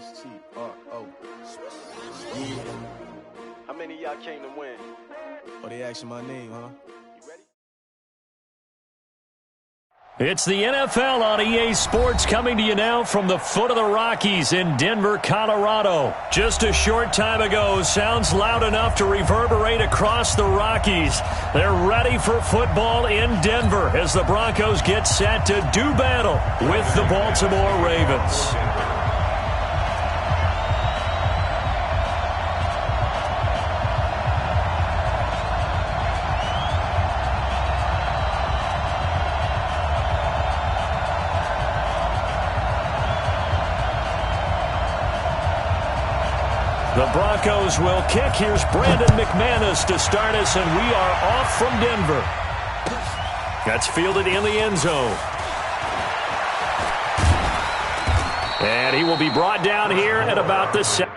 S-T-R-O. Yeah. How many of y'all came to win? Oh, they asking my name, huh? You ready? It's the NFL on EA Sports coming to you now from the foot of the Rockies in Denver, Colorado. Just a short time ago, sounds loud enough to reverberate across the Rockies. They're ready for football in Denver as the Broncos get set to do battle with the Baltimore Ravens. The Broncos will kick. Here's Brandon McManus to start us, and we are off from Denver. That's fielded in the end zone. And he will be brought down here at about the 7.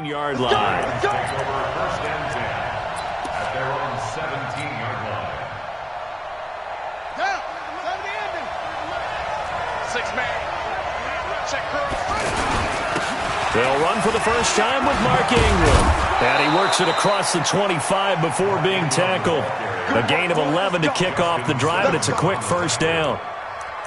Yard line. Take over first and 10 at their own 17-yard line. Six-man. Check curl. They'll run for the first time with Mark Ingram. And he works it across the 25 before being tackled. A gain of 11 to kick off the drive, and it's a quick first down.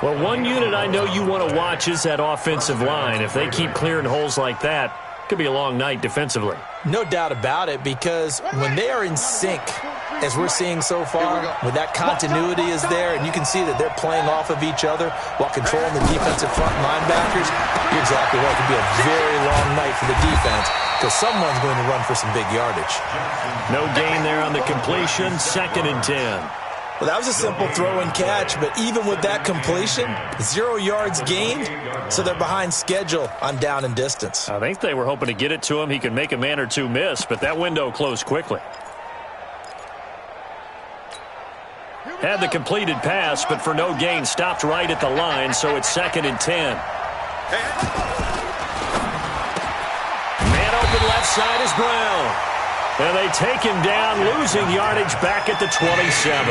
Well, one unit I know you want to watch is that offensive line. If they keep clearing holes like that, could be a long night defensively. No doubt about it, because when they are in sync, as we're seeing so far, when that continuity is there and you can see that they're playing off of each other while controlling the defensive front linebackers, you're exactly right. It could be a very long night for the defense because someone's going to run for some big yardage. No gain there on the completion, 2nd and 10. Well, that was a simple throw and catch, but even with that completion, 0 yards gained, so they're behind schedule on down and distance. I think they were hoping to get it to him. He could make a man or two miss, but that window closed quickly. Had the completed pass, but for no gain, stopped right at the line, so it's 2nd and 10. Man open left side is Brown. And they take him down, losing yardage back at the 27.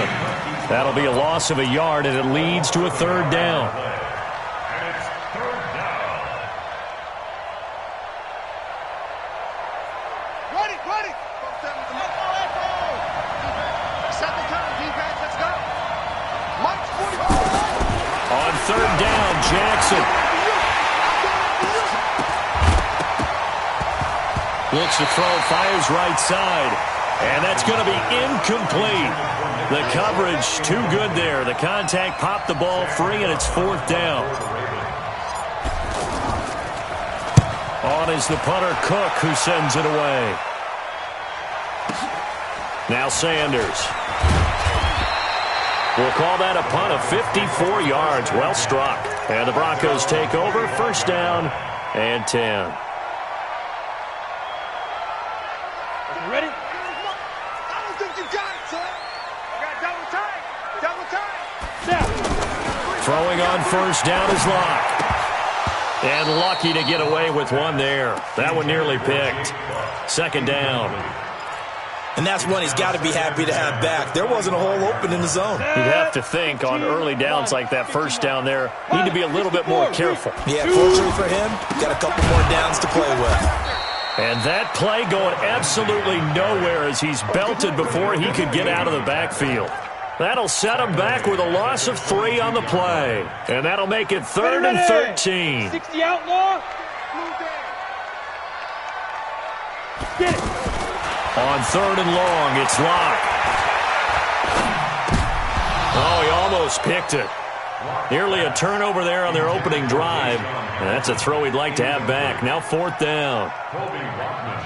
That'll be a loss of a yard, and it leads to a 3rd down. And it's 3rd down. Ready. Set the cover, defense. Let's go. Mike's 44. On 3rd down, Jackson. Looks to throw, fires right side. And that's going to be incomplete. The coverage too good there. The contact popped the ball free, and it's 4th down. On is the punter, Cook, who sends it away. Now Sanders. We'll call that a punt of 54 yards. Well struck. And the Broncos take over, 1st down and 10. Ready? I don't think you got it, son. I got double time. Throwing on 1st down is Locke. And lucky to get away with one there. That one nearly picked. 2nd down. And that's one he's got to be happy to have back. There wasn't a hole open in the zone. You'd have to think on early downs like that 1st down there, need to be a little bit more careful. Yeah, fortunately for him, got a couple more downs to play with. And that play going absolutely nowhere as he's belted before he could get out of the backfield. That'll set him back with a loss of 3 on the play. And that'll make it 3rd and 13. 60 outlaw. Get it. On 3rd and long, it's Locke. Oh, he almost picked it. Nearly a turnover there on their opening drive. And that's a throw he'd like to have back. Now 4th down.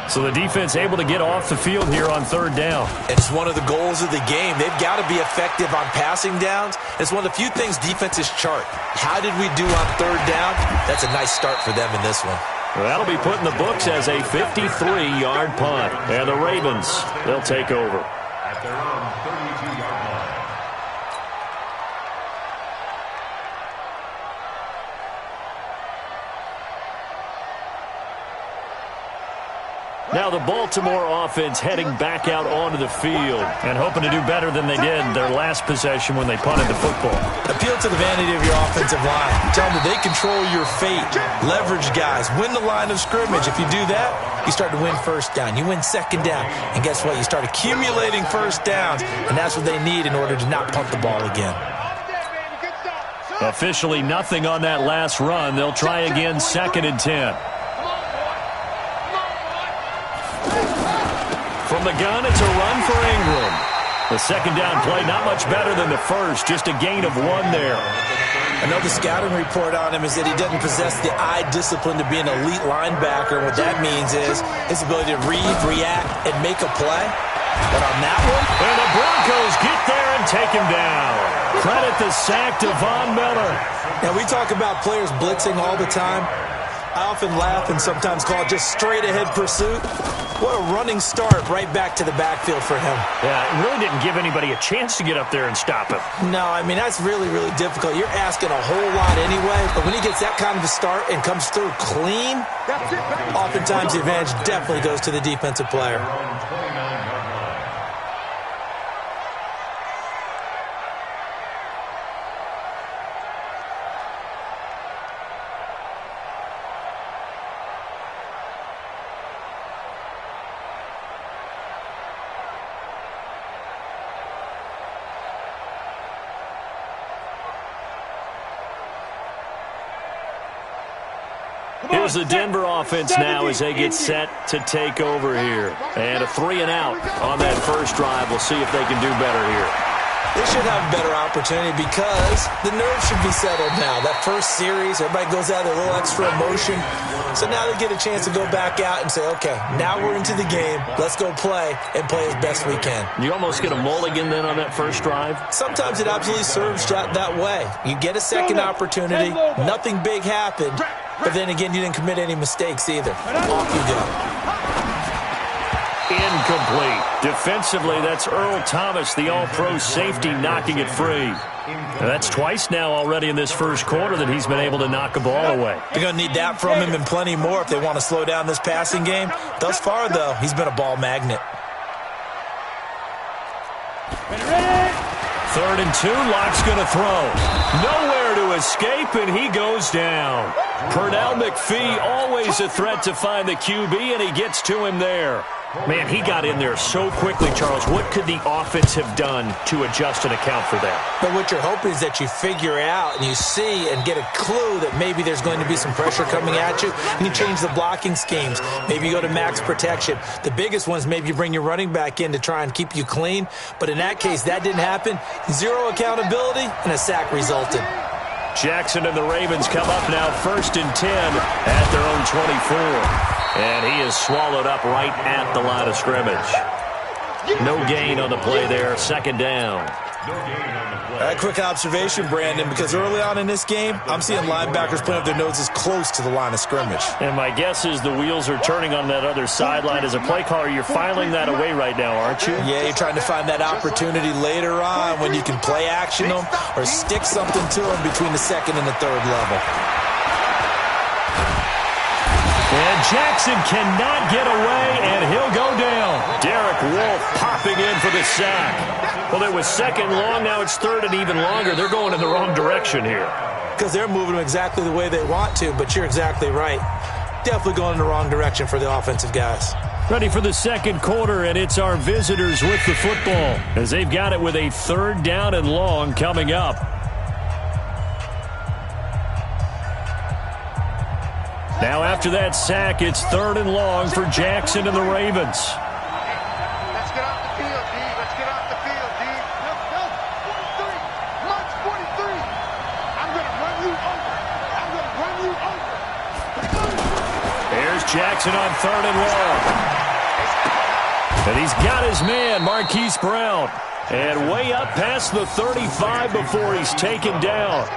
So the defense able to get off the field here on 3rd down. It's one of the goals of the game. They've got to be effective on passing downs. It's one of the few things defenses chart. How did we do on 3rd down? That's a nice start for them in this one. Well, that'll be put in the books as a 53-yard punt. And the Ravens, they'll take over. At their own 32-yard line. Now the Baltimore offense heading back out onto the field and hoping to do better than they did their last possession when they punted the football. Appeal to the vanity of your offensive line. Tell them that they control your fate. Leverage guys. Win the line of scrimmage. If you do that, you start to win 1st down. You win 2nd down. And guess what? You start accumulating 1st downs. And that's what they need in order to not punt the ball again. Officially nothing on that last run. They'll try again 2nd and 10. From the gun, it's a run for Ingram. The 2nd down play, not much better than the first, just a gain of 1 there. I know the scouting report on him is that he doesn't possess the eye discipline to be an elite linebacker. What that means is his ability to read, react, and make a play. But on that one, and the Broncos get there and take him down. Credit the sack to Von Miller. Now, we talk about players blitzing all the time. I often laugh and sometimes call it just straight-ahead pursuit. What a running start right back to the backfield for him. Yeah, it really didn't give anybody a chance to get up there and stop him. No, I mean, that's really, really difficult. You're asking a whole lot anyway, but when he gets that kind of a start and comes through clean, oftentimes the advantage definitely goes to the defensive player. Here's the Denver offense now as they get set to take over here. And a 3-and-out on that first drive. We'll see if they can do better here. They should have a better opportunity because the nerves should be settled now. That first series, everybody goes out with a little extra emotion. So now they get a chance to go back out and say, okay, now we're into the game. Let's go play and play as best we can. You almost get a mulligan then on that first drive? Sometimes it absolutely serves that way. You get a second opportunity. Nothing big happened. But then again, you didn't commit any mistakes either. Off you go. Incomplete. Defensively, that's Earl Thomas, the all-pro safety, knocking it free. Now, that's twice now already in this first quarter that he's been able to knock a ball away. They're going to need that from him and plenty more if they want to slow down this passing game. Thus far, though, he's been a ball magnet. 3rd and 2, Locke's going to throw. Nowhere to escape, and he goes down. Pernell McPhee, always a threat to find the QB, and he gets to him there. Man, he got in there so quickly, Charles. What could the offense have done to adjust and account for that? But what you're hoping is that you figure out and you see and get a clue that maybe there's going to be some pressure coming at you, and you change the blocking schemes. Maybe you go to max protection. The biggest one is maybe you bring your running back in to try and keep you clean. But in that case, that didn't happen. Zero accountability, and a sack resulted. Jackson and the Ravens come up now 1st and 10 at their own 24. And he is swallowed up right at the line of scrimmage. No gain on the play there. 2nd down. A quick observation, Brandon, because early on in this game, I'm seeing linebackers putting up their noses close to the line of scrimmage. And my guess is the wheels are turning on that other sideline. As a play caller, you're filing that away right now, aren't you? Yeah, you're trying to find that opportunity later on when you can play action them or stick something to them between the 2nd and the 3rd level. And Jackson cannot get away, and he'll go down. Derek Wolfe popping in for the sack. Well, it was 2nd long. Now it's 3rd and even longer. They're going in the wrong direction here. Because they're moving them exactly the way they want to, but you're exactly right. Definitely going in the wrong direction for the offensive guys. Ready for the 2nd quarter, and it's our visitors with the football as they've got it with a 3rd down and long coming up. Now after that sack, it's 3rd and long for Jackson and the Ravens. Let's get off the field, D. Let's get off the field, D. Go. 1, 3. March 40. Jackson on 3rd and long. And he's got his man, Marquise Brown. And way up past the 35 before he's taken down.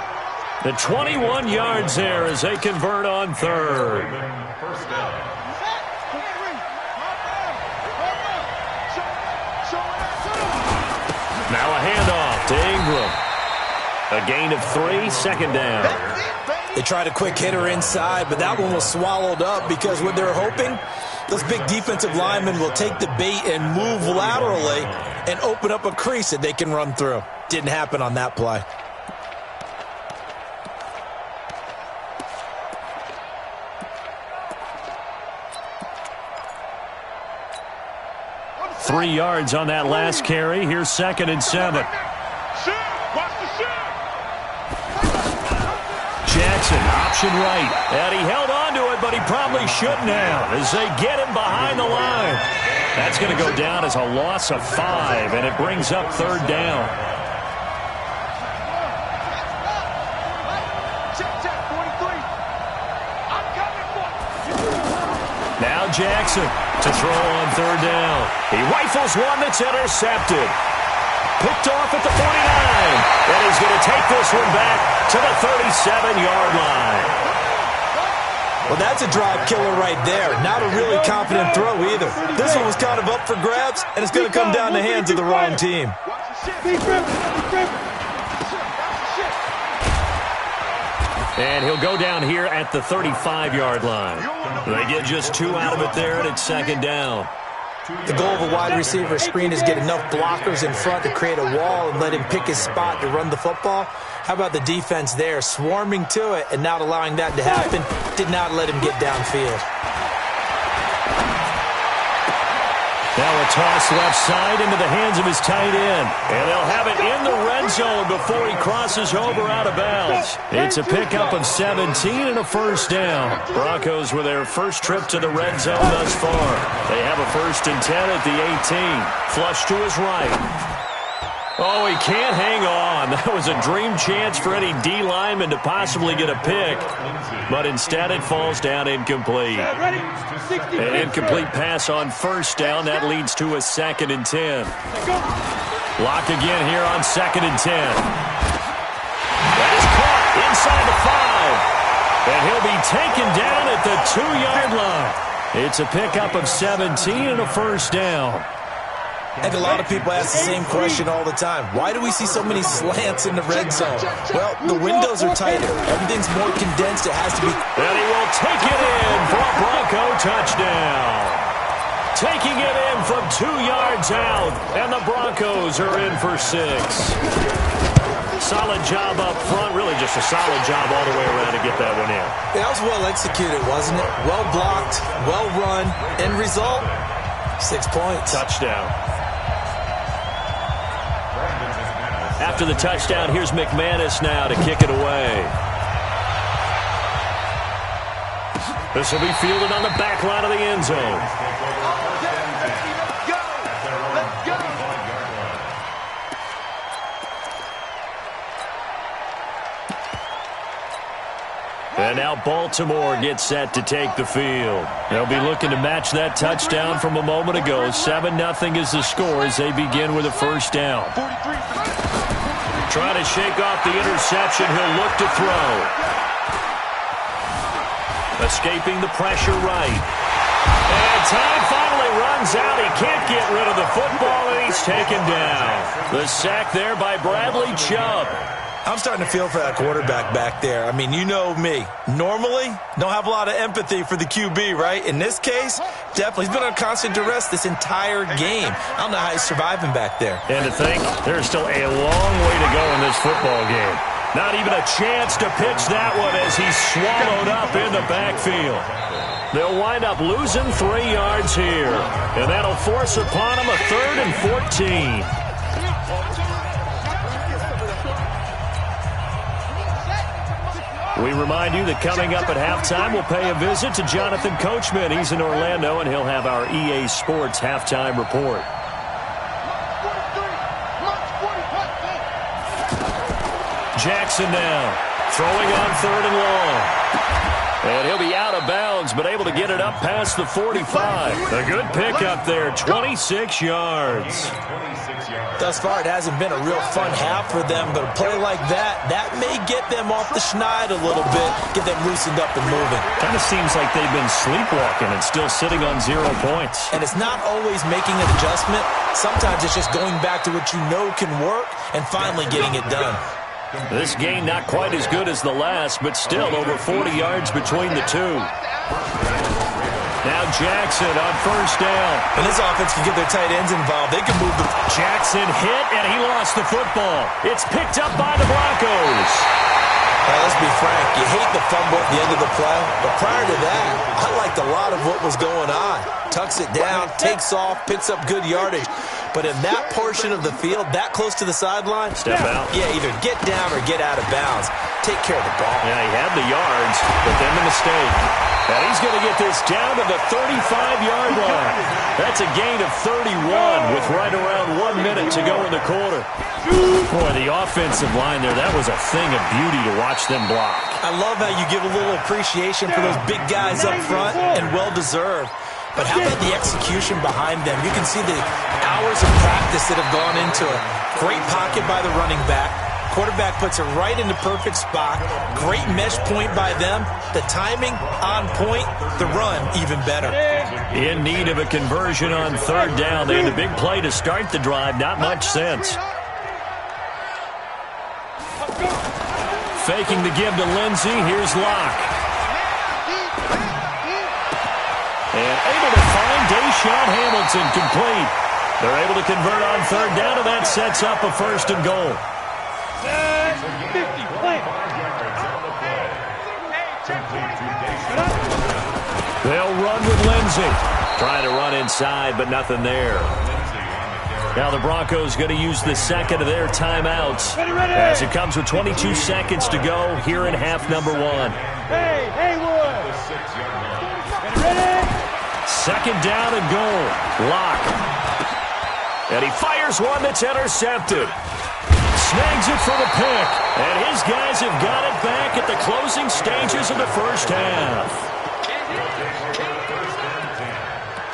The 21 yards there as they convert on 3rd. First down. Now a handoff to Ingram. A gain of 3, 2nd down. They tried a quick hitter inside, but that one was swallowed up because what they're hoping, those big defensive linemen will take the bait and move laterally and open up a crease that they can run through. Didn't happen on that play. Three yards on that last carry. Here's 2nd and 7. Jackson, option right. And he held on to it, but he probably shouldn't have as they get him behind the line. That's going to go down as a loss of 5, and it brings up 3rd down. Now Jackson to throw on 3rd down. He rifles one that's intercepted. Picked off at the 49. And he's going to take this one back to the 37-yard line. Well, that's a drive killer right there. Not a really confident throw either. This one was kind of up for grabs, and it's going to come down the hands of the wrong team. And he'll go down here at the 35-yard line. They get just 2 out of it there, and it's 2nd down. The goal of a wide receiver screen is get enough blockers in front to create a wall and let him pick his spot to run the football. How about the defense there, swarming to it and not allowing that to happen? Did not let him get downfield. Now a toss left side into the hands of his tight end. And they'll have it in the red zone before he crosses over out of bounds. It's a pickup of 17 and a 1st down. Broncos with their first trip to the red zone thus far. They have a 1st and 10 at the 18. Flush to his right. Oh, he can't hang on. That was a dream chance for any D lineman to possibly get a pick. But instead it falls down incomplete. An incomplete pass on 1st down. That leads to a 2nd and 10. Lock again here on 2nd and 10. That is caught inside the 5. And he'll be taken down at the 2-yard line. It's a pickup of 17 and a 1st down. And a lot of people ask the same question all the time. Why do we see so many slants in the red zone? Well, the windows are tighter. Everything's more condensed. It has to be. And he will take it in for a Bronco touchdown. Taking it in from 2 yards out. And the Broncos are in for 6. Solid job up front. Really just a solid job all the way around to get that one in. That was well executed, wasn't it? Well blocked, well run. End result, 6 points. Touchdown. After the touchdown, here's McManus now to kick it away. This will be fielded on the back line of the end zone. And now Baltimore gets set to take the field. They'll be looking to match that touchdown from a moment ago. 7-0 is the score as they begin with a 1st down. Trying to shake off the interception. He'll look to throw. Escaping the pressure right. And time finally runs out. He can't get rid of the football, and he's taken down. The sack there by Bradley Chubb. I'm starting to feel for that quarterback back there. I mean, you know me. Normally, don't have a lot of empathy for the QB, right? In this case, definitely. He's been on constant duress this entire game. I don't know how he's surviving back there. And to think, there's still a long way to go in this football game. Not even a chance to pitch that one as he's swallowed up in the backfield. They'll wind up losing 3 yards here. And that'll force upon him a 3rd and 14. We remind you that coming up at halftime, we'll pay a visit to Jonathan Coachman. He's in Orlando, and he'll have our EA Sports halftime report. Jackson now, throwing on 3rd and long. And he'll be out of bounds, but able to get it up past the 45. A good pickup there, 26 yards. Thus far, it hasn't been a real fun half for them, but a play like that may get them off the schneid a little bit, get them loosened up and moving. Kind of seems like they've been sleepwalking and still sitting on 0 points. And it's not always making an adjustment. Sometimes it's just going back to what you know can work and finally getting it done. This game not quite as good as the last, but still over 40 yards between the two. Now Jackson on first down. And this offense can get their tight ends involved. They can move the... Jackson hit, and he lost the football. It's picked up by the Broncos. Let's be frank. You hate the fumble at the end of the play, but prior to that, I liked a lot of what was going on. Tucks it down, takes off, picks up good yardage. But in that portion of the field, that close to the sideline, step out. Yeah, either get down or get out of bounds. Take care of the ball. Yeah, he had the yards, but then the mistake. And he's going to get this down to the 35-yard line. That's a gain of 31 with right around 1 minute to go in the quarter. Boy, the offensive line there, that was a thing of beauty to watch them block. I love how you give a little appreciation for those big guys up front, and well-deserved. But how about the execution behind them? You can see the hours of practice that have gone into it. Great pocket by the running back. Quarterback puts it right in the perfect spot. Great mesh point by them. The timing on point. The run even better. In need of a conversion on third down. They had a big play to start the drive. Not much sense. Faking the give to Lindsey. Here's Locke. And able to find Deshaun Hamilton complete. They're able to convert on third down, and that sets up a first and goal. 50, They'll run with Lindsey. Trying to run inside, but nothing there. Now the Broncos going to use the second of their timeouts as it comes with 22 seconds to go here in half number 1. Hey, Haywood. Ready? Second down and goal. Locke. And he fires one that's intercepted. Snags it for the pick. And his guys have got it back at the closing stages of the first half.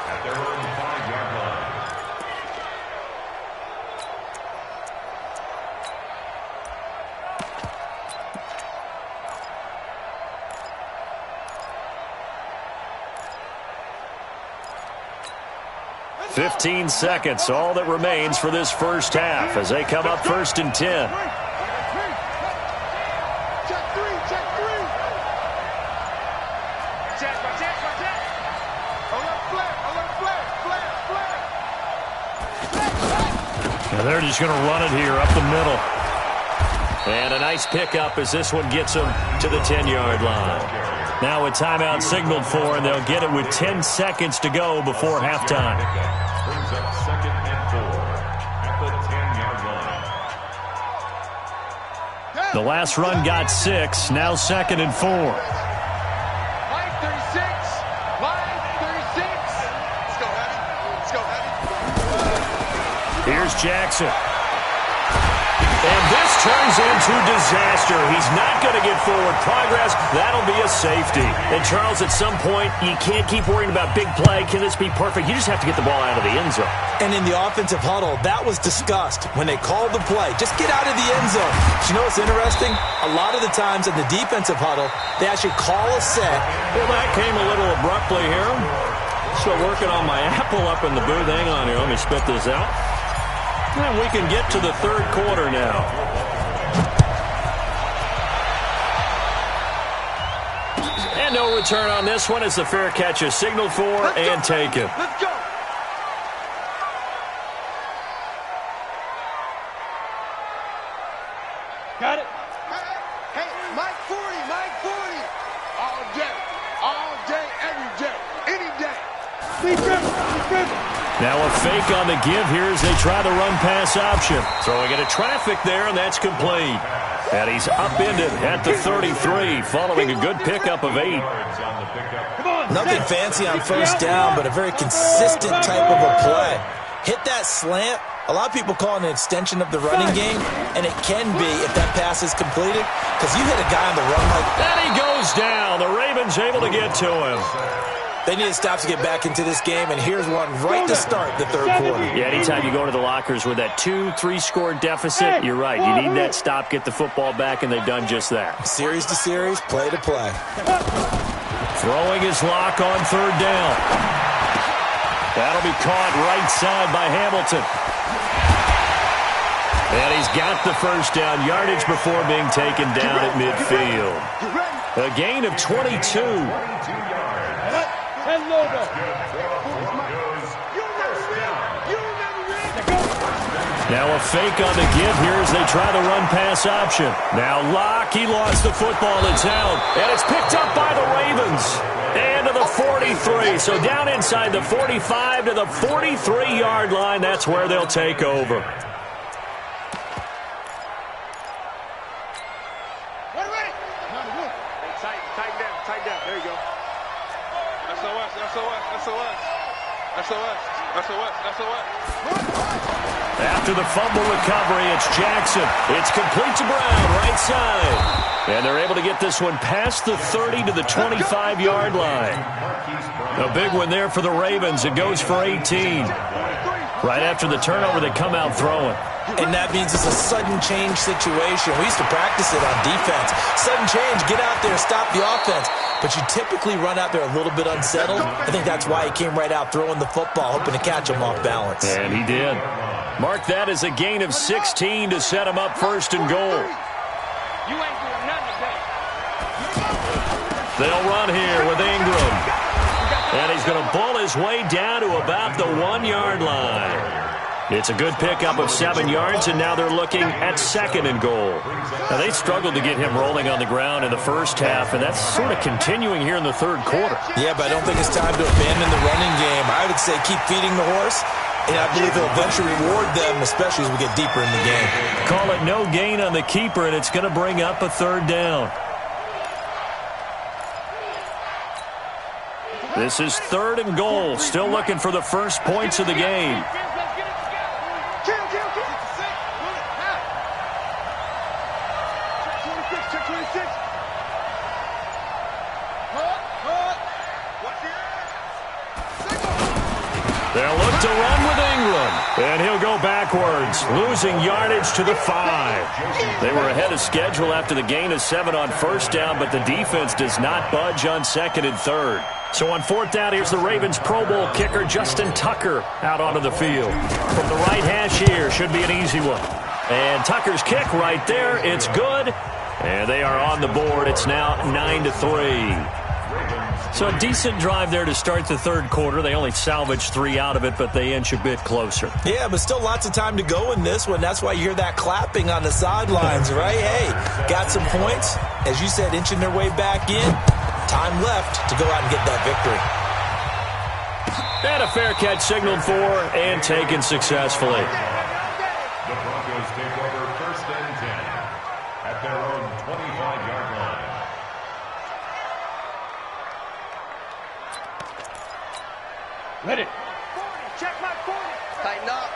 At their own 5-yard line. $15 seconds, all that remains for this first half as they come up first and 10. Check three. Check. And they're just going to run it here up the middle. And a nice pickup as this one gets them to the 10-yard line. Now a timeout signaled for, and they'll get it with 10 seconds to go before halftime. Brings up 2nd and 4 at the 10-yard line. The last run got 6, now 2nd and 4. Line 36. Let's go, Hattie. Here's Jackson. And this turns into disaster. He's not going to get forward progress. That'll be a safety. And, Charles, at some point, you can't keep worrying about big play. Can this be perfect? You just have to get the ball out of the end zone. And in the offensive huddle, that was discussed when they called the play. Just get out of the end zone. But you know what's interesting? A lot of the times in the defensive huddle, they actually call a set. Well, that came a little abruptly here. Still working on my apple up in the booth. Hang on here. Let me spit this out. And we can get to the third quarter now. And no return on this one as the fair catch is signaled for and taken. Let's go. Got it. Hey, Mike 40. All day, every day, any day. Be driven. Now a fake on the give here as they try the run-pass option. Throwing it at traffic there, and that's complete. And he's upended at the 33, following a good pickup of 8. Nothing fancy on first down, but a very consistent type of a play. Hit that slant, A lot of people call it an extension of the running game, and it can be if that pass is completed, because you hit a guy on the run like that. And he goes down. The Ravens able to get to him. They need to stop to get back into this game, and here's one right to start the third quarter. Yeah, anytime you go to the lockers with that 2-3 score deficit, you're right. You need that stop, get the football back, and they've done just that. Series to series, play to play. Throwing his lock on third down. That'll be caught right side by Hamilton. And he's got the first down yardage before being taken down at midfield. A gain of 22. Now a fake on the give here as they try the run-pass option. Now Locke, he lost the football. It's out, and it's picked up by the Ravens. And to the 43. So down inside the 45 to the 43-yard line. That's where they'll take over. Tighten down. There you go. SOS. After the fumble recovery, it's Jackson. It's complete to Brown, right side. And they're able to get this one past the 30 to the 25-yard line. A big one there for the Ravens. It goes for 18. Right after the turnover, they come out throwing. And that means it's a sudden change situation. We used to practice it on defense. Sudden change, get out there, stop the offense. But you typically run out there a little bit unsettled. I think that's why he came right out throwing the football, hoping to catch him off balance. And he did. Mark that as a gain of 16 to set him up first and goal. You ain't doing nothing today. They'll run here with Ingram. And he's going to bull his way down to about the 1-yard line. It's a good pickup of 7 yards, and now they're looking at second and goal. Now, they struggled to get him rolling on the ground in the first half, and that's sort of continuing here in the third quarter. Yeah, but I don't think it's time to abandon the running game. I would say keep feeding the horse, and I believe he'll eventually reward them, especially as we get deeper in the game. Call it no gain on the keeper, and it's going to bring up a third down. This is third and goal. Still looking for the first points of the game. They'll look to run with Ingram, and he'll go backwards, losing yardage to the 5. They were ahead of schedule after the gain of 7 on first down, but the defense does not budge on second and third. So on fourth down, here's the Ravens Pro Bowl kicker Justin Tucker out onto the field. From the right hash here, should be an easy one. And Tucker's kick right there, it's good. And they are on the board. It's now 9-3. So a decent drive there to start the third quarter. They only salvaged 3 out of it, but they inch a bit closer. Yeah, but still lots of time to go in this one. That's why you hear that clapping on the sidelines, right? Hey, got some points. As you said, inching their way back in. Time left to go out and get that victory. And a fair catch signaled for and taken successfully. The Broncos take over first and 10 at their own 25-yard line. Ready. Check my 40. Tighten up.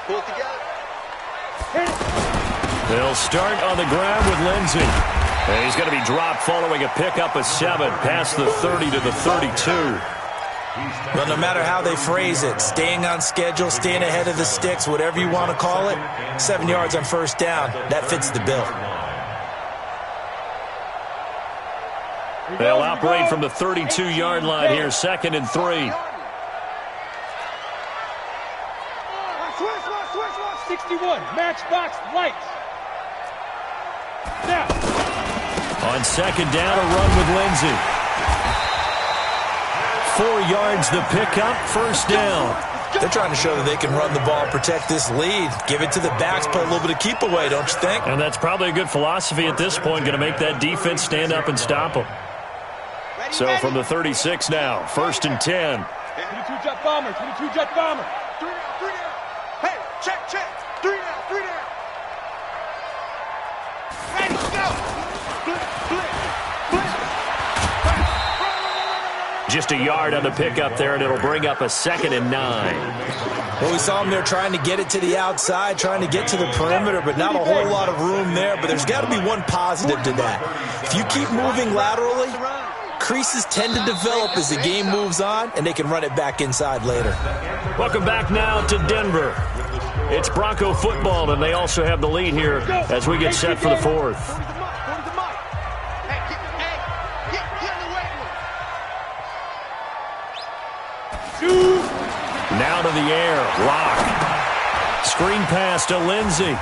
Pull it together. They'll start on the ground with Lindsey. And he's going to be dropped following a pickup of 7 past the 30 to the 32. Well, no matter how they phrase it, staying on schedule, staying ahead of the sticks, whatever you want to call it, 7 yards on first down, that fits the bill. They'll operate from the 32-yard line here, second and 3. 61, matchbox lights. Now. On second down, a run with Lindsey. 4 yards the pickup, first down. They're trying to show that they can run the ball, protect this lead. Give it to the backs, play a little bit of keep away, don't you think? And that's probably a good philosophy at this point, going to make that defense stand up and stop them. So from the 36 now, first and 10. 22-jet bomber. 3 down. Hey, check. 3 down. Ready, go. Just a yard on the pickup there, and it'll bring up a second and 9. Well, we saw him there trying to get it to the outside, trying to get to the perimeter, but not a whole lot of room there. But there's got to be one positive to that. If you keep moving laterally, creases tend to develop as the game moves on, and they can run it back inside later. Welcome back now to Denver. It's Bronco football, and they also have the lead here as we get set for the fourth. Now to the air. Lock. Screen pass to Lindsey.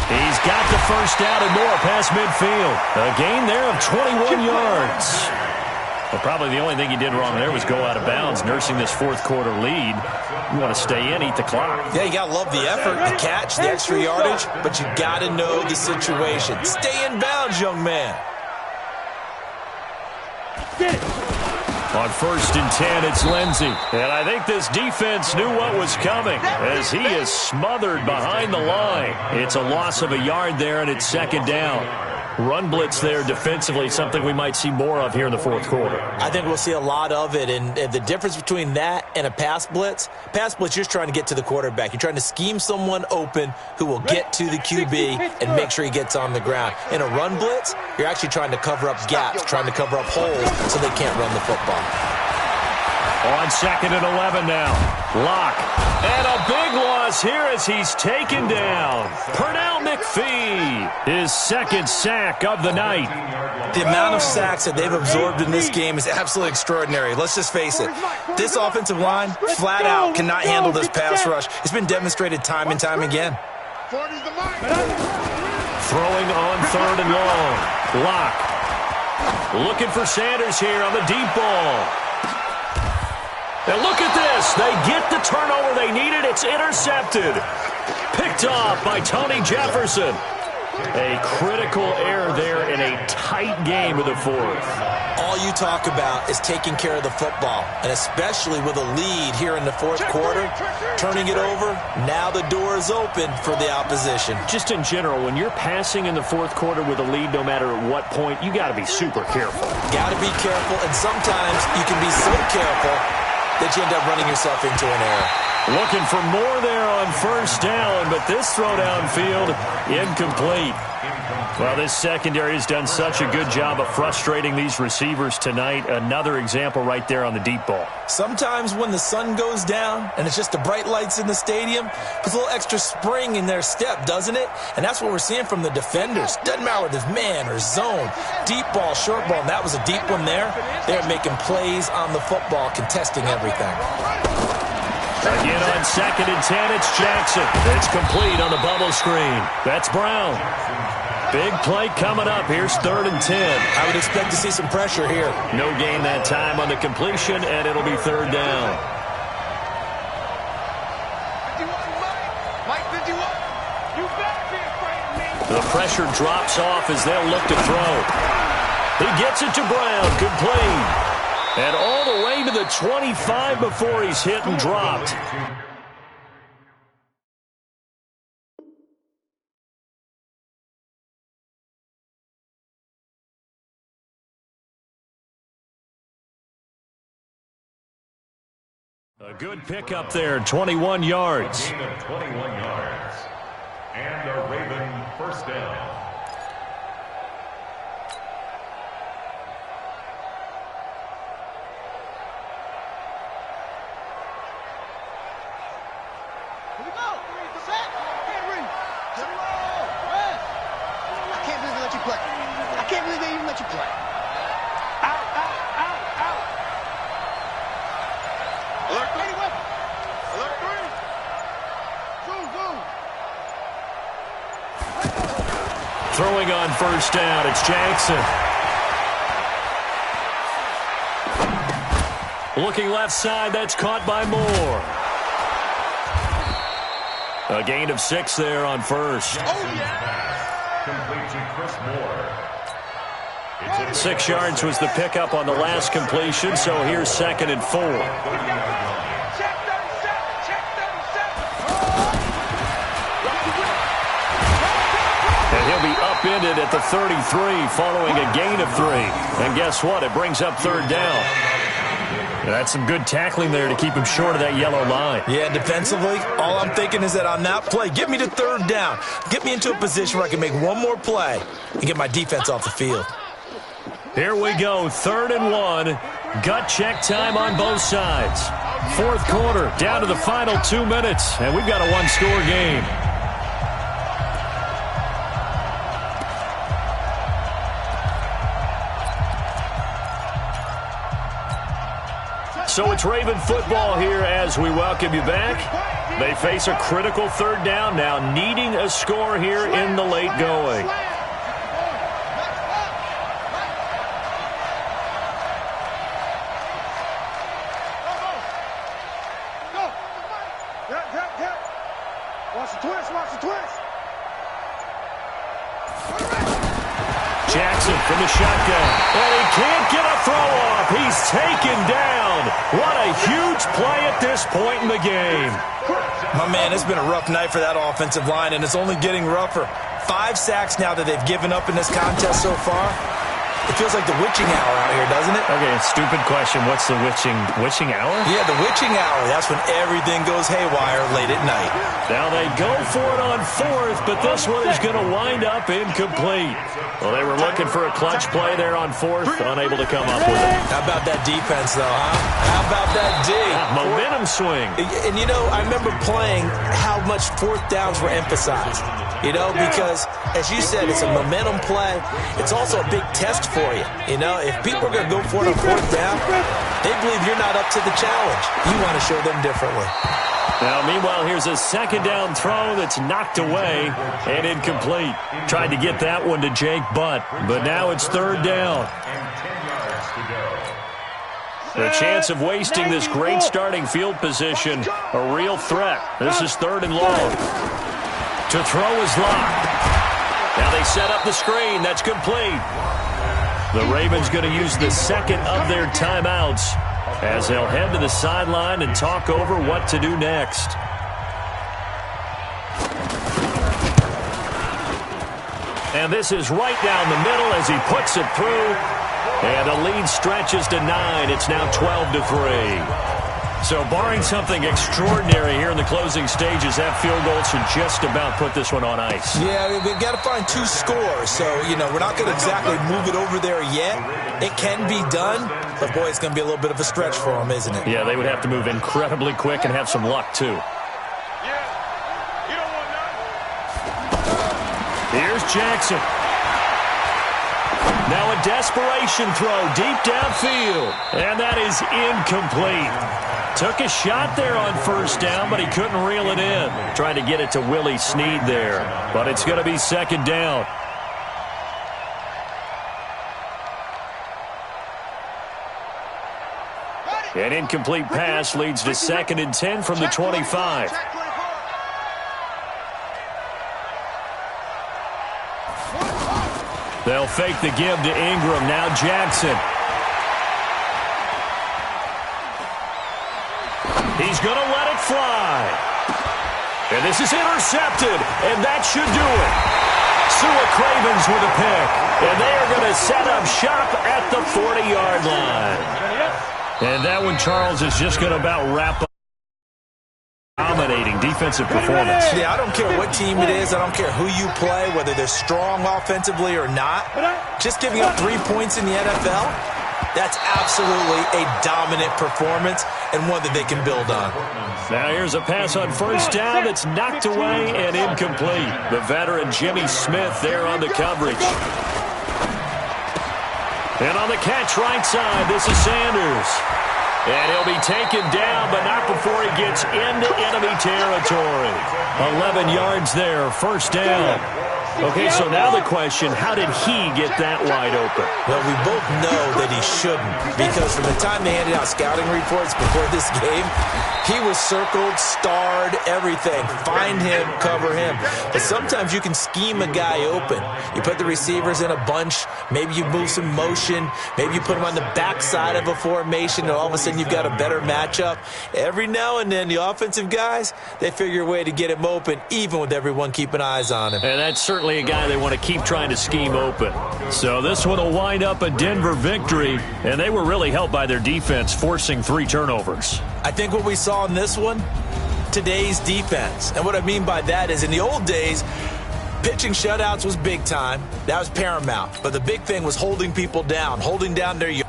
He's got the first down and more past midfield. A gain there of 21 yards. Well, probably the only thing he did wrong there was go out of bounds, nursing this fourth quarter lead. You want to stay in, eat the clock. Yeah, you got to love the effort, the catch, the extra yardage, but you got to know the situation. Stay in bounds, young man. Get it. On 1st and 10, it's Lindsey. And I think this defense knew what was coming as he is smothered behind the line. It's a loss of a yard there, and it's 2nd down. Run blitz there defensively, something we might see more of here in the fourth quarter. I think we'll see a lot of it, and the difference between that and a pass blitz, you're just trying to get to the quarterback. You're trying to scheme someone open who will get to the QB and make sure he gets on the ground. In a run blitz, you're actually trying to cover up gaps, trying to cover up holes so they can't run the football. On 2nd and 11 now. Lock. And a big loss here as he's taken down. Pernell McPhee, his 2nd sack of the night. The amount of sacks that they've absorbed in this game is absolutely extraordinary. Let's just face it. This offensive line, flat out, cannot handle this pass rush. It's been demonstrated time and time again. Throwing on 3rd and long. Lock. Looking for Sanders here on the deep ball. And look at this. They get the turnover they needed. It's intercepted. Picked off by Tony Jefferson. A critical error there in a tight game of the fourth. All you talk about is taking care of the football, and especially with a lead here in the fourth quarter, turning it over, now the door is open for the opposition. Just in general, when you're passing in the fourth quarter with a lead, no matter at what point, you got to be super careful. Got to be careful, and sometimes you can be so careful that you end up running yourself into an error. Looking for more there on 1st down, but this throw downfield, incomplete. Well, this secondary has done such a good job of frustrating these receivers tonight. Another example right there on the deep ball. Sometimes when the sun goes down and it's just the bright lights in the stadium, puts a little extra spring in their step, doesn't it? And that's what we're seeing from the defenders. Doesn't matter whether it's man or zone, deep ball, short ball, and that was a deep one there. They're making plays on the football, contesting everything. Again on 2nd and 10, it's Jackson. It's complete on the bubble screen. That's Brown. Big play coming up. Here's 3rd and 10. I would expect to see some pressure here. No gain that time on the completion, and it'll be 3rd down. The pressure drops off as they'll look to throw. He gets it to Brown. Complete. And all the way to the 25 before he's hit and dropped. A good pickup there, 21 yards. Gain of 21 yards. And a Raven 1st down. Throwing on 1st down, it's Jackson. Looking left side, that's caught by Moore. A gain of 6 there on 1st. Complete to Chris Moore. 6 yards was the pickup on the last completion, so here's 2nd and 4. And he'll be upended at the 33 following a gain of 3. And guess what? It brings up 3rd down. That's some good tackling there to keep him short of that yellow line. Yeah, defensively, all I'm thinking is that on that play, get me to third down. Get me into a position where I can make one more play and get my defense off the field. Here we go, 3rd and 1. Gut check time on both sides. 4th quarter, down to the final 2 minutes, and we've got a one-score game. So it's Raven football here as we welcome you back. They face a critical 3rd down now, needing a score here in the late going. Jackson from the shotgun, and he can't get a throw off. He's taken down. What a huge play at this point in the game. My man, it's been a rough night for that offensive line, and it's only getting rougher. 5 sacks now that they've given up in this contest so far. It feels like the witching hour out here, doesn't it? Okay, stupid question. What's the witching hour? Yeah, the witching hour. That's when everything goes haywire late at night. Now they go for it on 4th, but this one is going to wind up incomplete. Well, they were looking for a clutch play there on 4th, unable to come up with it. How about that defense, though, huh? How about that D? Momentum swing. And, you know, I remember playing how much 4th downs were emphasized. You know, because, as you said, it's a momentum play. It's also a big test for you. You know, if people are going to go for it on 4th down, they believe you're not up to the challenge. You want to show them differently. Now, meanwhile, here's a 2nd down throw that's knocked away and incomplete. Tried to get that one to Jake Butt, but now it's 3rd down. The chance of wasting this great starting field position, a real threat. This is 3rd and long. To throw is locked. Now they set up the screen. That's complete. The Ravens going to use the 2nd of their timeouts as they'll head to the sideline and talk over what to do next. And this is right down the middle as he puts it through. And the lead stretches to 9. It's now 12-3. So barring something extraordinary here in the closing stages, that field goal should just about put this one on ice. Yeah, we've got to find 2 scores. So, you know, we're not going to exactly move it over there yet. It can be done, but, boy, it's going to be a little bit of a stretch for them, isn't it? Yeah, they would have to move incredibly quick and have some luck, too. Here's Jackson. Now a desperation throw deep downfield, and that is incomplete. Took a shot there on 1st down, but he couldn't reel it in. Trying to get it to Willie Snead there, but it's going to be 2nd down. An incomplete pass leads to 2nd and 10 from the 25. They'll fake the give to Ingram. Now Jackson. He's going to let it fly. And this is intercepted, and that should do it. Sua Cravens with a pick, and they are going to set up shop at the 40-yard line. And that one, Charles, is just going to about wrap up. Dominating defensive performance. Yeah, I don't care what team it is. I don't care who you play, whether they're strong offensively or not. Just giving up 3 points in the NFL, that's absolutely a dominant performance and one that they can build on. Now here's a pass on 1st down that's knocked away and incomplete. The veteran Jimmy Smith there on the coverage. And on the catch right side, this is Sanders. And he'll be taken down, but not before he gets into enemy territory. 11 yards there, 1st down. Okay, so now the question, how did he get that wide open? Well, we both know that he shouldn't, because from the time they handed out scouting reports before this game, he was circled, starred, everything. Find him, cover him. But sometimes you can scheme a guy open. You put the receivers in a bunch, maybe you move some motion, maybe you put them on the backside of a formation, and all of a sudden you've got a better matchup. Every now and then, the offensive guys, they figure a way to get him open, even with everyone keeping eyes on him. And that's certainly certainly a guy they want to keep trying to scheme open. So this one will wind up a Denver victory, and they were really helped by their defense, forcing 3 turnovers. I think what we saw in this one, today's defense. And what I mean by that is in the old days, pitching shutouts was big time. That was paramount. But the big thing was holding people down, holding down their yard.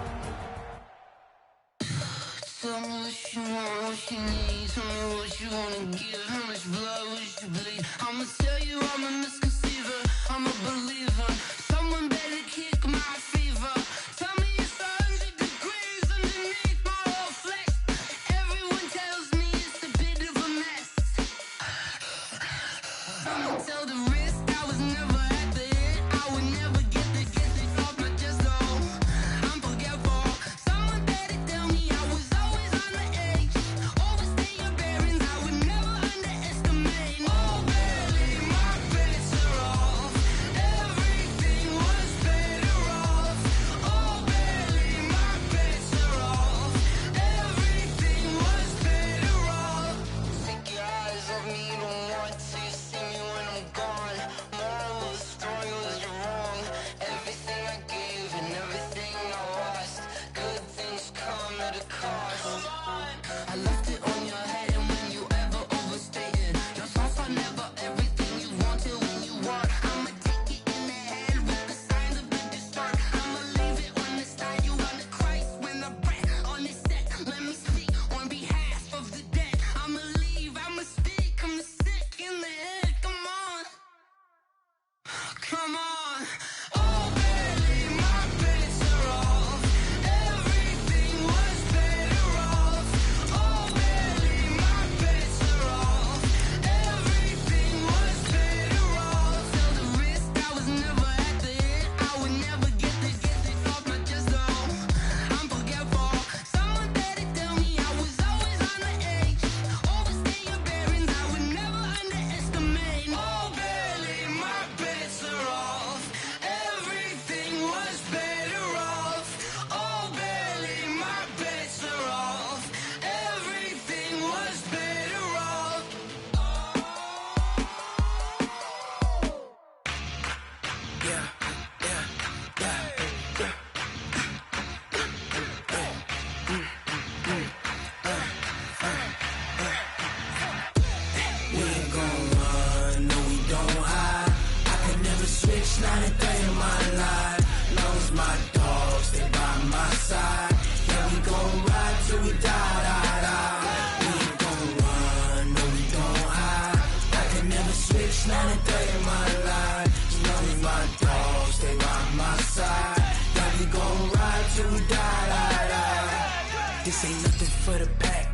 This ain't nothing for the pack.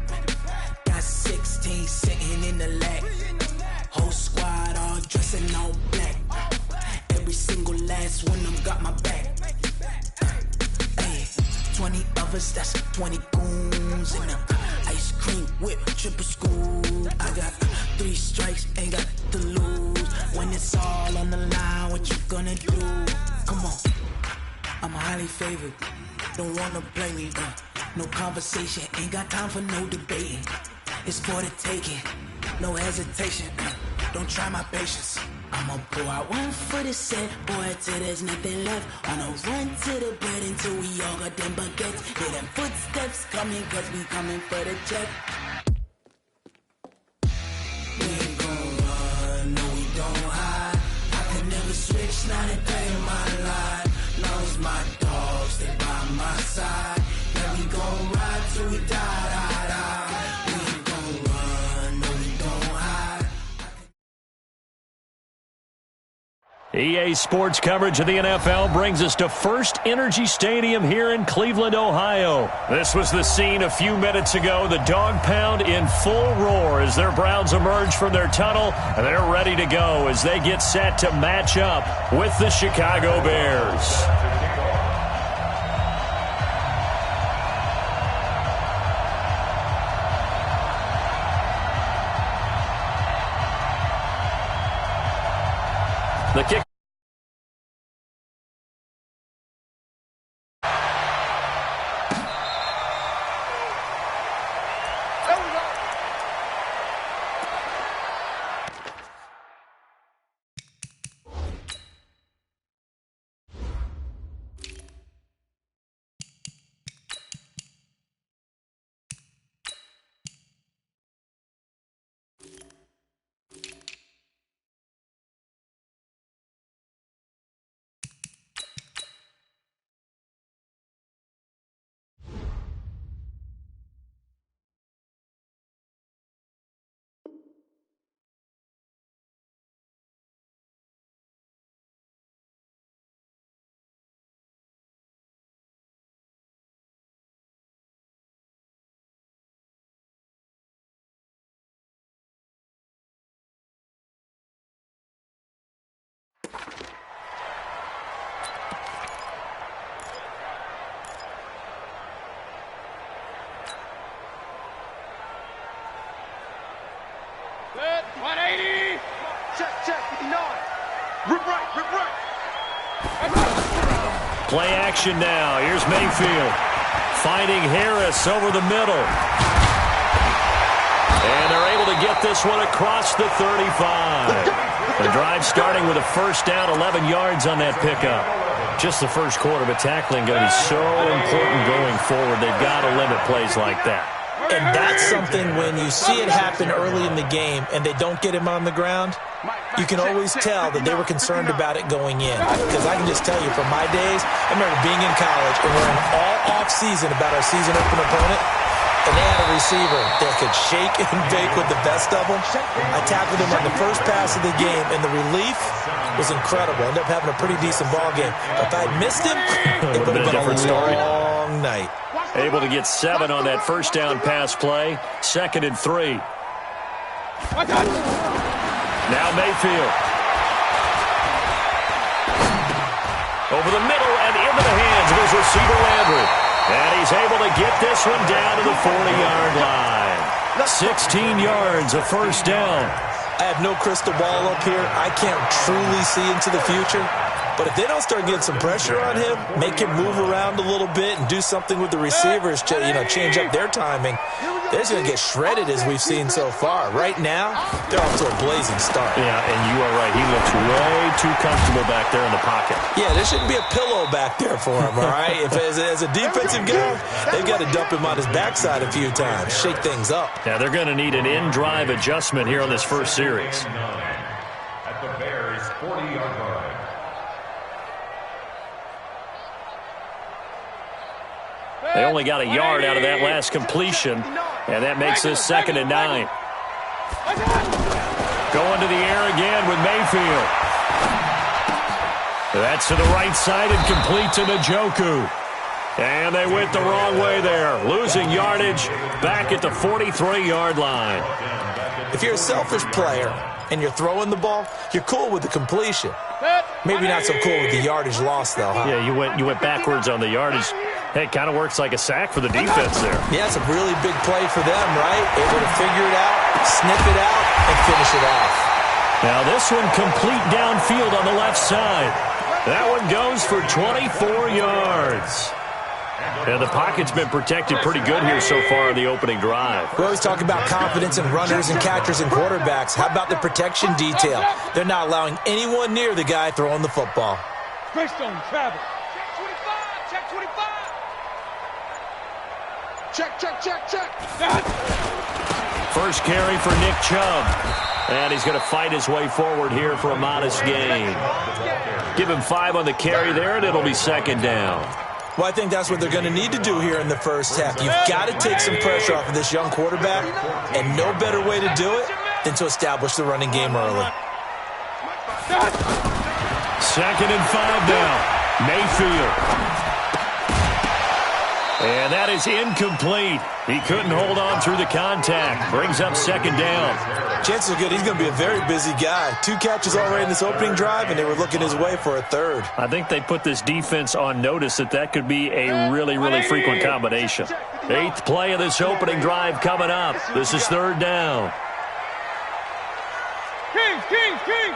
Got 16 sitting in the lap. Whole squad all dressing all black. Every single last one of them got my back. Hey, 20 of us, that's 20 goons in the ice cream whip, triple scoop. I got 3 strikes, ain't got to lose. When it's all on the line, what you gonna do? Come on, I'm highly favored. Don't wanna blame me, no conversation, ain't got time for no debating. It's for the taking, no hesitation, don't try my patience. I'ma pull out one for the set, boy, till there's nothing left. On a run to the bread until we all got them baguettes. Hear them footsteps coming, cause we coming for the check. We ain't gon' run, no we don't hide. I can never switch, not a day in my life. Long as my dogs, they by my side. Yeah, we gon' ride till we die, die, die. We ain't gon' run, no we don't hide. EA Sports coverage of the NFL brings us to First Energy Stadium here in Cleveland, Ohio. This was the scene a few minutes ago. The dog pound in full roar as their Browns emerge from their tunnel, and they're ready to go as they get set to match up with the Chicago Bears. The kick. Good. 180. Check. 59. Rip right. Play action now. Here's Mayfield. Finding Harris over the middle. And they're able to get this one across the 35. The drive starting with a first down, 11 yards on that pickup. Just the first quarter, but tackling going to be so important going forward. They've got to limit plays like that. And that's something when you see it happen early in the game and they don't get him on the ground, you can always tell that they were concerned about it going in. Because I can just tell you from my days, I remember being in college and learning all off-season about our season-open opponent, and they had a receiver that could shake and bake with the best of them. I tackled him on the first pass of the game, and the relief was incredible. Ended up having a pretty decent ball game. But if I had missed him, it would have been a long night. Able to get 7 on that first down pass play. 2nd and 3. Now Mayfield. Over the middle and into the hands of his receiver Landry. And he's able to get this one down to the 40-yard line. 16 yards, a first down. I have no crystal ball up here. I can't truly see into the future. But if they don't start getting some pressure on him, make him move around a little bit and do something with the receivers, change up their timing, they're just going to get shredded as we've seen so far. Right now, they're off to a blazing start. Yeah, and you are right. He looks way too comfortable back there in the pocket. Yeah, there shouldn't be a pillow back there for him, all right? If as a defensive guy, they've got to dump him on his backside a few times, shake things up. Yeah, they're going to need an in-drive adjustment here on this first series. At the Bears' 40-yard line. They only got a yard out of that last completion, and that makes this 2nd and 9. Going to the air again with Mayfield. That's to the right side and complete to Njoku. And they went the wrong way there, losing yardage back at the 43-yard line. If you're a selfish player and you're throwing the ball, you're cool with the completion. Maybe not so cool with the yardage loss, though, huh? Yeah, you went backwards on the yardage. Hey, it kind of works like a sack for the defense there. Yeah, it's a really big play for them, right? Able to figure it out, snip it out, and finish it off. Now this one complete downfield on the left side. That one goes for 24 yards. And the pocket's been protected pretty good here so far in the opening drive. We always talk about confidence in runners and catchers and quarterbacks. How about the protection detail? They're not allowing anyone near the guy throwing the football. Greystone travel. Check 25. Check. First carry for Nick Chubb. And he's going to fight his way forward here for a modest gain. Give him 5 on the carry there, and it'll be 2nd down. Well, I think that's what they're going to need to do here in the first half. You've got to take some pressure off of this young quarterback, and no better way to do it than to establish the running game early. 2nd and 5 now. Mayfield. And that is incomplete. He couldn't hold on through the contact. Brings up 2nd down. Chances are good he's going to be a very busy guy. 2 catches already in this opening drive, and they were looking his way for a 3rd. I think they put this defense on notice that could be a really, really frequent combination. 8th play of this opening drive coming up. This is 3rd down. King.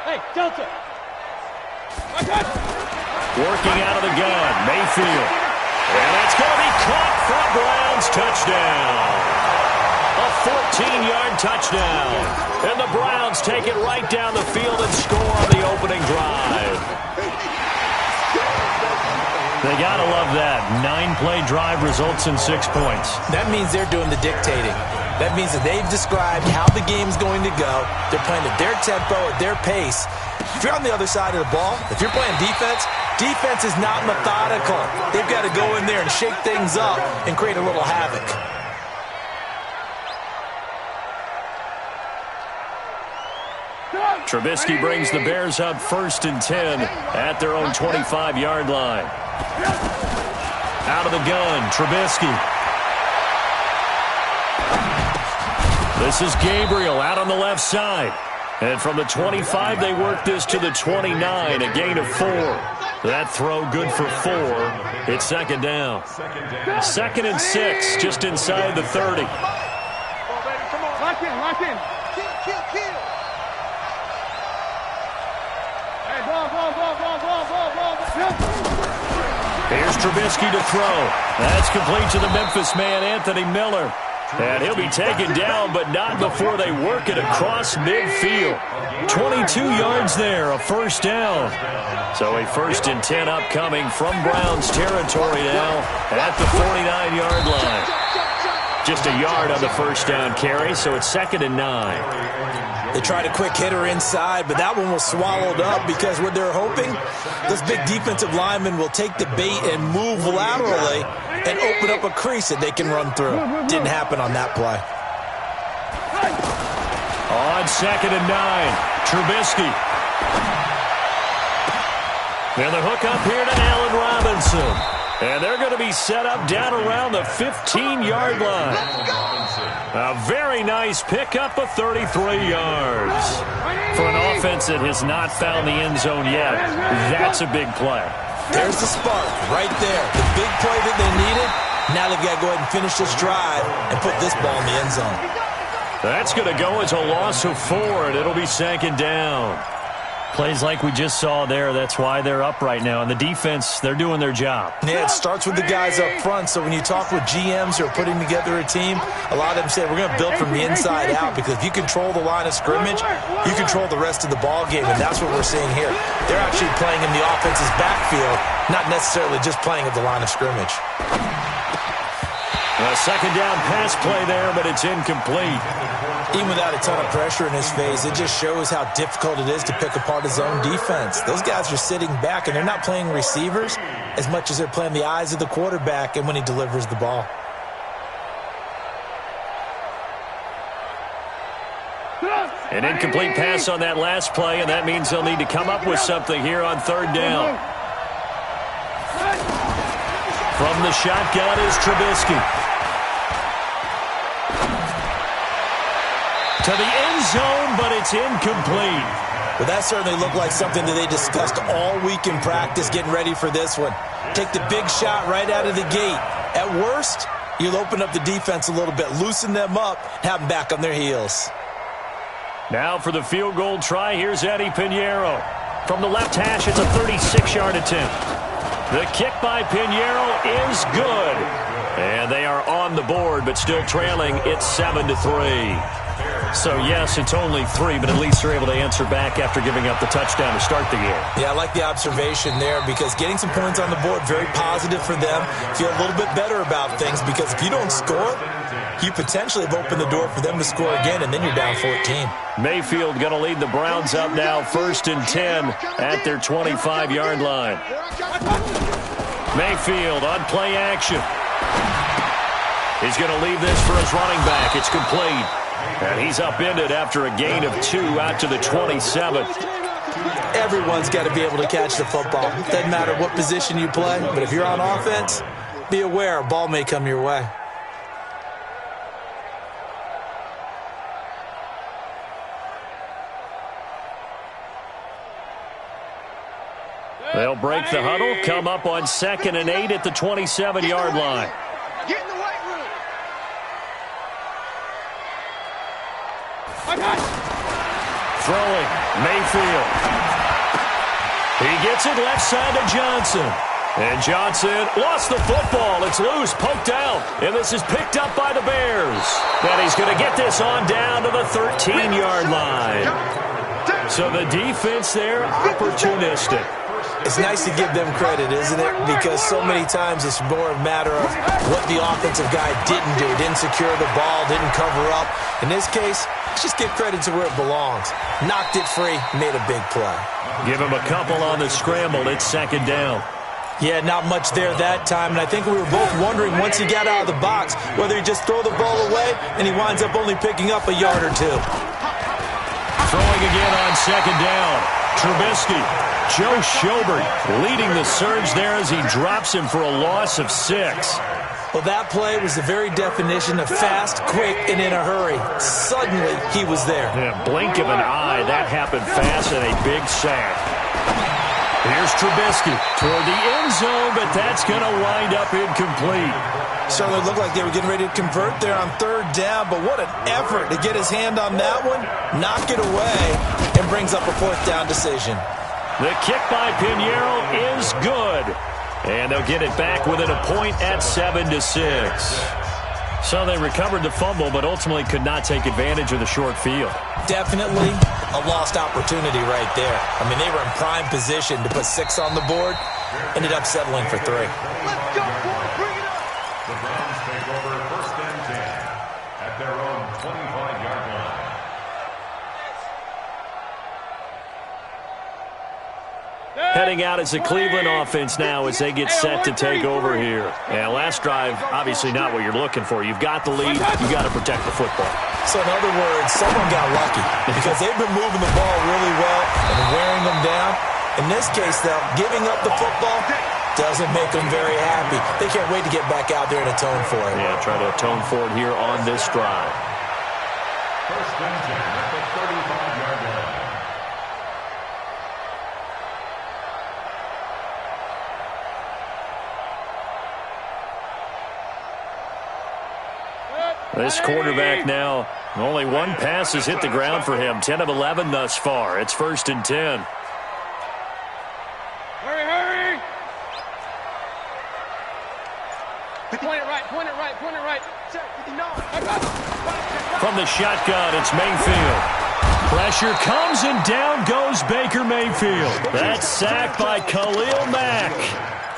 Hey, Delta. Working out of the gun, Mayfield. And that's going to be caught for a Browns touchdown. A 14-yard touchdown. And the Browns take it right down the field and score on the opening drive. They got to love that. 9-play drive results in 6 points. That means they're doing the dictating. That means that they've described how the game's going to go. They're playing at their tempo, at their pace. If you're on the other side of the ball, if you're playing defense is not methodical. They've got to go in there and shake things up and create a little havoc. Trubisky brings the Bears up 1st and 10 at their own 25-yard line. Out of the gun, Trubisky. This is Gabriel out on the left side. And from the 25, they work this to the 29, a gain of 4. That throw good for 4. It's 2nd down. 2nd and 6, just inside the 30. Lock in. Here's Trubisky to throw. That's complete to the Memphis man, Anthony Miller. And he'll be taken down, but not before they work it across midfield. 22 yards there, a first down. So a 1st and 10 upcoming from Browns territory now at the 49-yard line. Just a yard on the first down carry, so it's 2nd and 9. They tried a quick hitter inside, but that one was swallowed up because what they're hoping, this big defensive lineman will take the bait and move laterally and open up a crease that they can run through. Didn't happen on that play. On 2nd and 9, Trubisky. And the hook up here to Allen Robinson. And they're going to be set up down around the 15-yard line. A very nice pickup of 33 yards. For an offense that has not found the end zone yet, that's a big play. There's the spark right there. The big play that they needed. Now they've got to go ahead and finish this drive and put this ball in the end zone. That's going to go as a loss of 4, and it'll be 2nd down. Plays like we just saw there, that's why they're up right now. And the defense, they're doing their job. Yeah, it starts with the guys up front. So when you talk with GMs who are putting together a team, a lot of them say we're going to build from the inside out, because if you control the line of scrimmage, you control the rest of the ball game, and that's what we're seeing here. They're actually playing in the offense's backfield, not necessarily just playing at the line of scrimmage. A 2nd down pass play there, but it's incomplete. Even without a ton of pressure in his face, it just shows how difficult it is to pick apart his own defense. Those guys are sitting back, and they're not playing receivers as much as they're playing the eyes of the quarterback and when he delivers the ball. An incomplete pass on that last play, and that means they'll need to come up with something here on 3rd down. From the shotgun is Trubisky. To the end zone, but it's incomplete. Well, that certainly looked like something that they discussed all week in practice, getting ready for this one. Take the big shot right out of the gate. At worst, you'll open up the defense a little bit, loosen them up, have them back on their heels. Now for the field goal try, here's Eddie Pinheiro. From the left hash, it's a 36-yard attempt. The kick by Pinheiro is good. And they are on the board, but still trailing. It's 7-3. So, yes, it's only 3, but at least they're able to answer back after giving up the touchdown to start the game. Yeah, I like the observation there, because getting some points on the board, very positive for them. Feel a little bit better about things, because if you don't score, you potentially have opened the door for them to score again, and then you're down 14. Mayfield going to lead the Browns up now, 1st and 10 at their 25-yard line. Mayfield on play action. He's going to leave this for his running back. It's complete. And he's upended after a gain of 2 out to the 27. Everyone's got to be able to catch the football. Doesn't matter what position you play, but if you're on offense, be aware a ball may come your way. They'll break the huddle, come up on 2nd and 8 at the 27-yard line. Get in the weight room. Throwing, Mayfield. He gets it left side to Johnson. And Johnson lost the football. It's loose, poked out. And this is picked up by the Bears. And he's going to get this on down to the 13-yard line. So the defense there, opportunistic. It's nice to give them credit, isn't it? Because so many times it's more a matter of what the offensive guy didn't do. Didn't secure the ball, didn't cover up. In this case, let's just give credit to where it belongs. Knocked it free, made a big play. Give him a couple on the scramble. It's 2nd down. Yeah, not much there that time. And I think we were both wondering once he got out of the box whether he just throw the ball away and he winds up only picking up a yard or 2. Throwing again on 2nd down. Trubisky. Joe Schobert leading the surge there as he drops him for a loss of 6. Well, that play was the very definition of fast, quick, and in a hurry. Suddenly, he was there. In a blink of an eye, that happened fast and a big sack. Here's Trubisky toward the end zone, but that's going to wind up incomplete. Certainly looked like they were getting ready to convert there on third down, but what an effort to get his hand on that one, knock it away, and brings up a fourth down decision. The kick by Pinheiro is good, and they'll get it back within a point at 7-6. So they recovered the fumble, but ultimately could not take advantage of the short field. Definitely a lost opportunity right there. I mean, they were in prime position to put 6 on the board, ended up settling for 3. Let's go, boys. Bring it up. The Browns take over 1st and 10 at their own 25-yard line. Heading out as the Cleveland offense now as they get set to take over here. And last drive, obviously not what you're looking for. You've got the lead. You've got to protect the football. So in other words, someone got lucky because they've been moving the ball really well and wearing them down. In this case, though, giving up the football doesn't make them very happy. They can't wait to get back out there and atone for it. Yeah, try to atone for it here on this drive. 1st and 10 at the 35-yard line. This quarterback now, only one pass has hit the ground for him. 10 of 11 thus far. It's 1st and 10. Hurry! Point it right. From the shotgun, it's Mayfield. Pressure comes and down goes Baker Mayfield. That's sacked by Khalil Mack.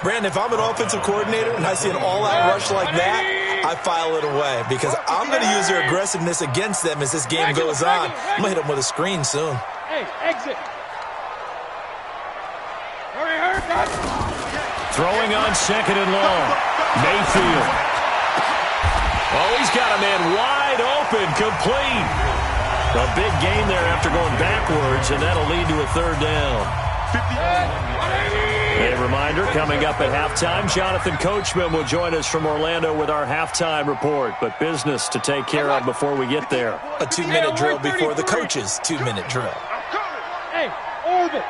Brandon, if I'm an offensive coordinator and I see an all-out rush like that, I file it away because I'm going to use their aggressiveness against them as this game goes on. I'm going to hit them with a screen soon. Hey, exit. Hurry. Throwing on 2nd and long. Mayfield. Oh, he's got a man wide open, complete. A big gain there after going backwards, and that'll lead to a 3rd down. A reminder, coming up at halftime, Jonathan Coachman will join us from Orlando with our halftime report, but business to take care of before we get there. A 2-minute drill before the coach's 2-minute drill. Hey, orbit.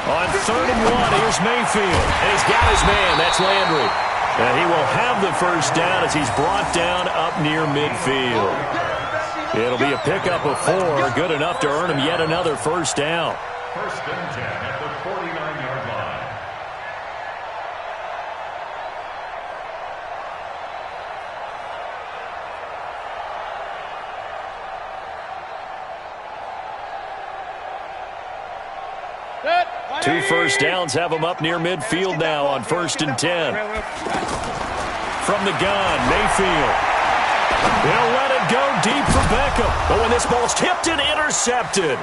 On 3rd and 1, here's Mayfield. And he's got his man. That's Landry. And he will have the 1st down as he's brought down up near midfield. It'll be a pickup of 4, good enough to earn him yet another 1st down. 1st and 10 at the 49-yard line. Two 1st downs have him up near midfield now on 1st and 10. From the gun, Mayfield. He'll let it go deep for Beckham. But when this ball's tipped and intercepted,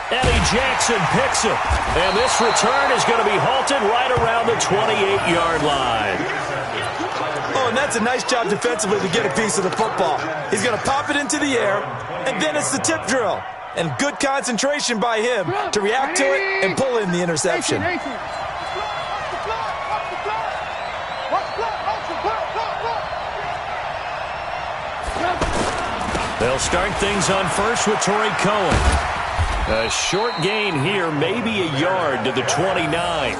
Eddie Jackson picks it. And this return is going to be halted right around the 28-yard line. Oh, and that's a nice job defensively to get a piece of the football. He's going to pop it into the air, and then it's the tip drill. And good concentration by him to react to it and pull in the interception. They'll start things on first with Torrey Cohen. A short gain here, maybe a yard to the 29.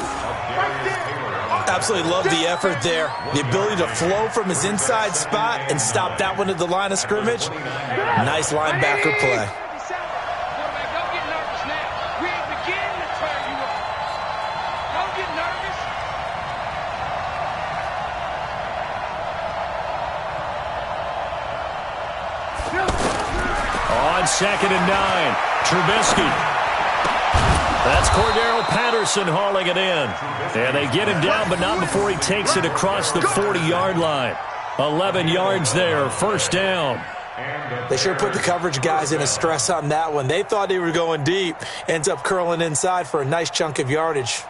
Absolutely love the effort there. The ability to flow from his inside spot and stop that one at the line of scrimmage. Nice linebacker play. On 2nd and 9, Trubisky. That's Cordero Patterson hauling it in. And they get him down, but not before he takes it across the 40-yard line. 11 yards there, 1st down. They sure put the coverage guys in a stress on that one. They thought they were going deep. Ends up curling inside for a nice chunk of yardage.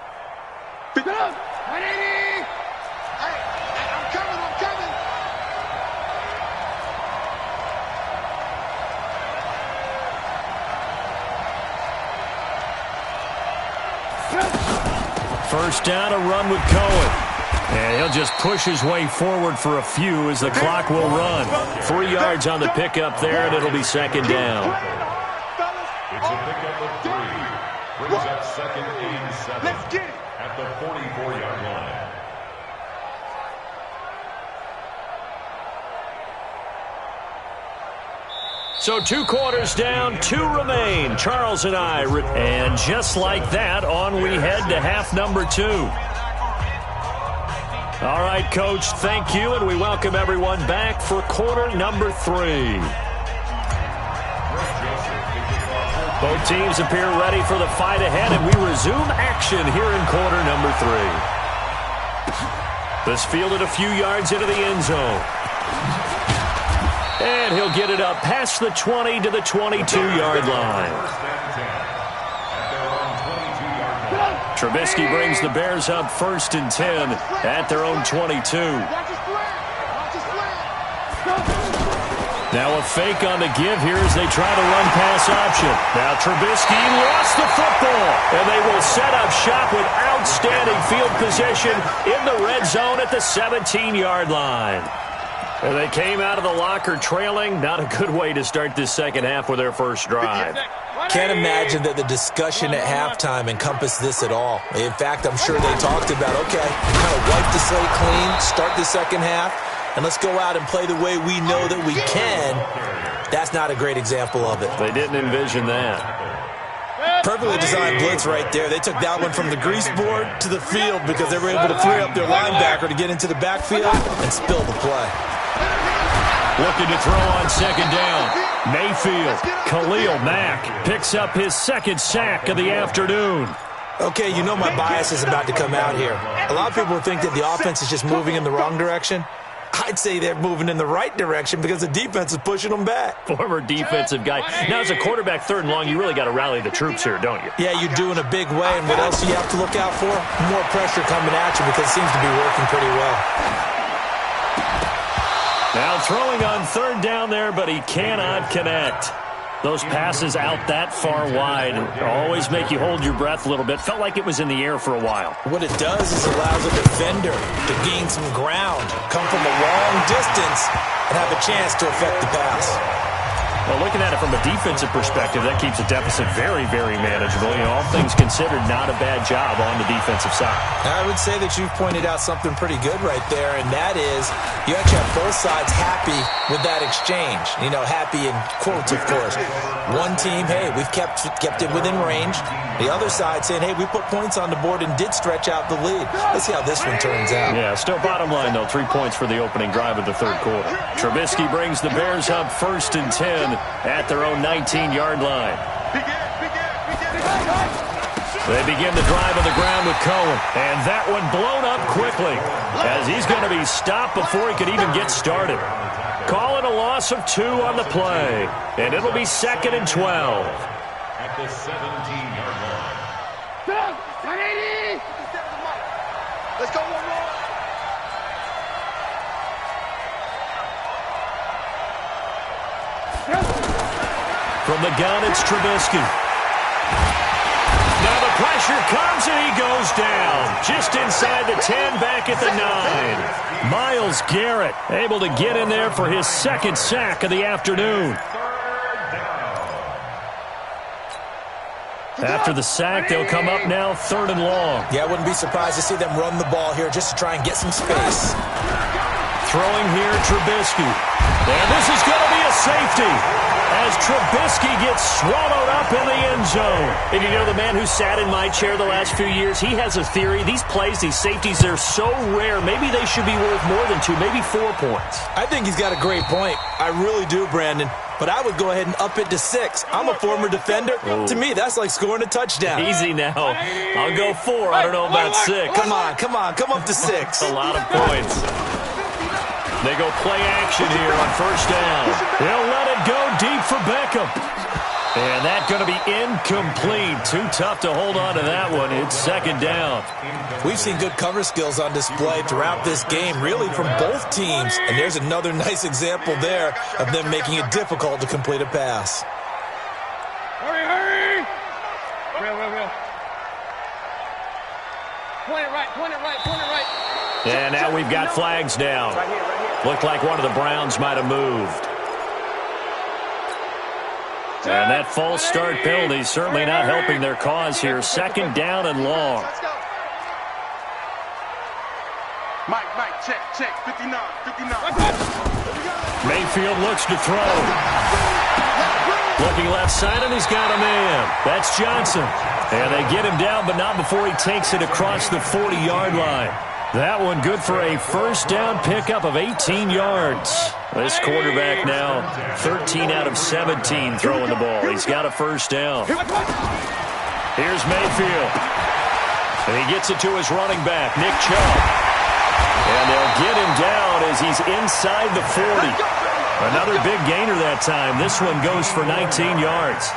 First down, a run with Cohen. And he'll just push his way forward for a few as the clock will run. 3 yards on the pickup there, and it'll be 2nd down. It's a pickup of 3. brings up second and 7. Let's get it. At the 44-yard line. So 2 quarters down, 2 remain. Charles and I. And just like that, on we head to half number 2. All right, Coach, thank you, and we welcome everyone back for quarter number 3. Both teams appear ready for the fight ahead, and we resume action here in quarter number 3. This fielded a few yards into the end zone. And he'll get it up past the 20 to the 22-yard line. Trubisky brings the Bears up 1st and 10 at their own 22. Now a fake on the give here as they try the run-pass option. Now Trubisky lost the football, and they will set up shop with outstanding field position in the red zone at the 17-yard line. And they came out of the locker trailing. Not a good way to start this second half with their first drive. Can't imagine that the discussion at halftime encompassed this at all. In fact, I'm sure they talked about, okay, kind of wipe the slate clean, start the second half, and let's go out and play the way we know that we can. That's not a great example of it. They didn't envision that. Perfectly designed blitz right there. They took that one from the grease board to the field because they were able to free up their linebacker to get into the backfield and spill the play. Looking to throw on second down. Mayfield, Khalil Mack picks up his 2nd sack of the afternoon. Okay, you know my bias is about to come out here. A lot of people think that the offense is just moving in the wrong direction. I'd say they're moving in the right direction because the defense is pushing them back. Former defensive guy. Now, as a quarterback 3rd and long, you really got to rally the troops here, don't you? Yeah, you do in a big way. And what else do you have to look out for? More pressure coming at you because it seems to be working pretty well. Now throwing on 3rd down there, but he cannot connect. Those passes out that far wide always make you hold your breath a little bit. Felt like it was in the air for a while. What it does is allows a defender to gain some ground, come from a long distance, and have a chance to affect the pass. Well, looking at it from a defensive perspective, that keeps a deficit very, very manageable. You know, all things considered, not a bad job on the defensive side. I would say that you've pointed out something pretty good right there, and that is you actually have both sides happy with that exchange. You know, happy in quotes, of course. One team, hey, we've kept it within range. The other side saying, hey, we put points on the board and did stretch out the lead. Let's see how this one turns out. Yeah, still bottom line, though, 3 points for the opening drive of the 3rd quarter. Trubisky brings the Bears up 1st and 10 at their own 19-yard line. They begin the drive on the ground with Cohen, and that one blown up quickly as he's going to be stopped before he could even get started. Calling a loss of 2 on the play, and it'll be 2nd and 12. At the 17-yard line. Let's go one more. From the gun, it's Trubisky. Now the pressure comes and he goes down. Just inside the 10, back at the 9. Myles Garrett able to get in there for his 2nd sack of the afternoon. After the sack, they'll come up now 3rd and long. Yeah, I wouldn't be surprised to see them run the ball here just to try and get some space. Throwing here, Trubisky. And this is going to be a safety as Trubisky gets swallowed up in the end zone. And you know, the man who sat in my chair the last few years, he has a theory. These plays, these safeties, they're so rare. Maybe they should be worth more than 2, maybe 4 points. I think he's got a great point. I really do, Brandon. But I would go ahead and up it to 6. I'm a former defender. Ooh. To me, that's like scoring a touchdown. Easy now. I'll go 4. I don't know about 6. Come on. Come up to 6. A lot of points. They go play action here on 1st down. They'll let it go deep for Beckham. And that's going to be incomplete. Too tough to hold on to that one. It's 2nd down. We've seen good cover skills on display throughout this game, really from both teams. And there's another nice example there of them making it difficult to complete a pass. Hurry! Real. Point it right. And now we've got flags down. Right here. Looked like one of the Browns might have moved. And that false start penalty is certainly not helping their cause here. Second down and long. Mike, check, 59. Mayfield looks to throw. Looking left side, and he's got a man. That's Johnson. And they get him down, but not before he takes it across the 40-yard line. That one good for a first down pickup of 18 yards. This quarterback now 13 out of 17 throwing the ball. He's got a first down. Here's Mayfield. And he gets it to his running back, Nick Chubb. And they'll get him down as he's inside the 40. Another big gainer that time. This one goes for 19 yards.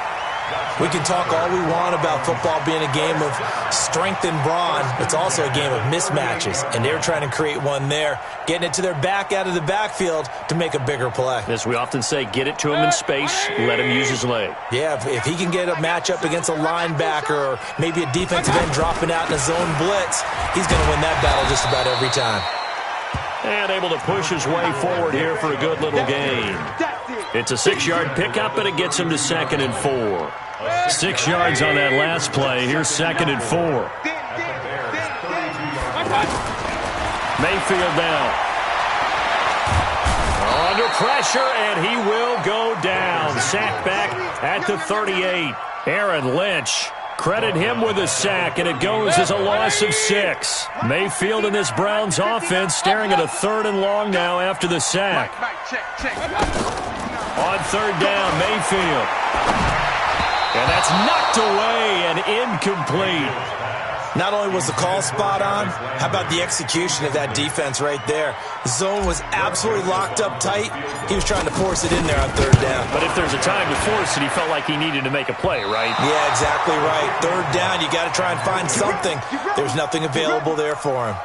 We can talk all we want about football being a game of strength and brawn. It's also a game of mismatches, and they're trying to create one there, getting it to their back out of the backfield to make a bigger play. As we often say, get it to him in space, let him use his leg. Yeah, if he can get a matchup against a linebacker or maybe a defensive end dropping out in a zone blitz, he's going to win that battle just about every time. And able to push his way forward here for a good little gain. It's a 6-yard pickup, and it gets him to 2nd and 4. 6 yards on that last play. Here's 2nd and 4. Mayfield down. Under pressure, and he will go down. Sack back at the 38. Aaron Lynch. Credit him with a sack, and it goes as a loss of 6. Mayfield in this Browns offense staring at a 3rd and long now after the sack. On 3rd down, Mayfield. And that's knocked away and incomplete. Not only was the call spot on, how about the execution of that defense right there? The zone was absolutely locked up tight. He was trying to force it in there on 3rd down. But if there's a time to force it, he felt like he needed to make a play, right? Yeah, exactly right. 3rd down, you got to try and find something. There's nothing available there for him.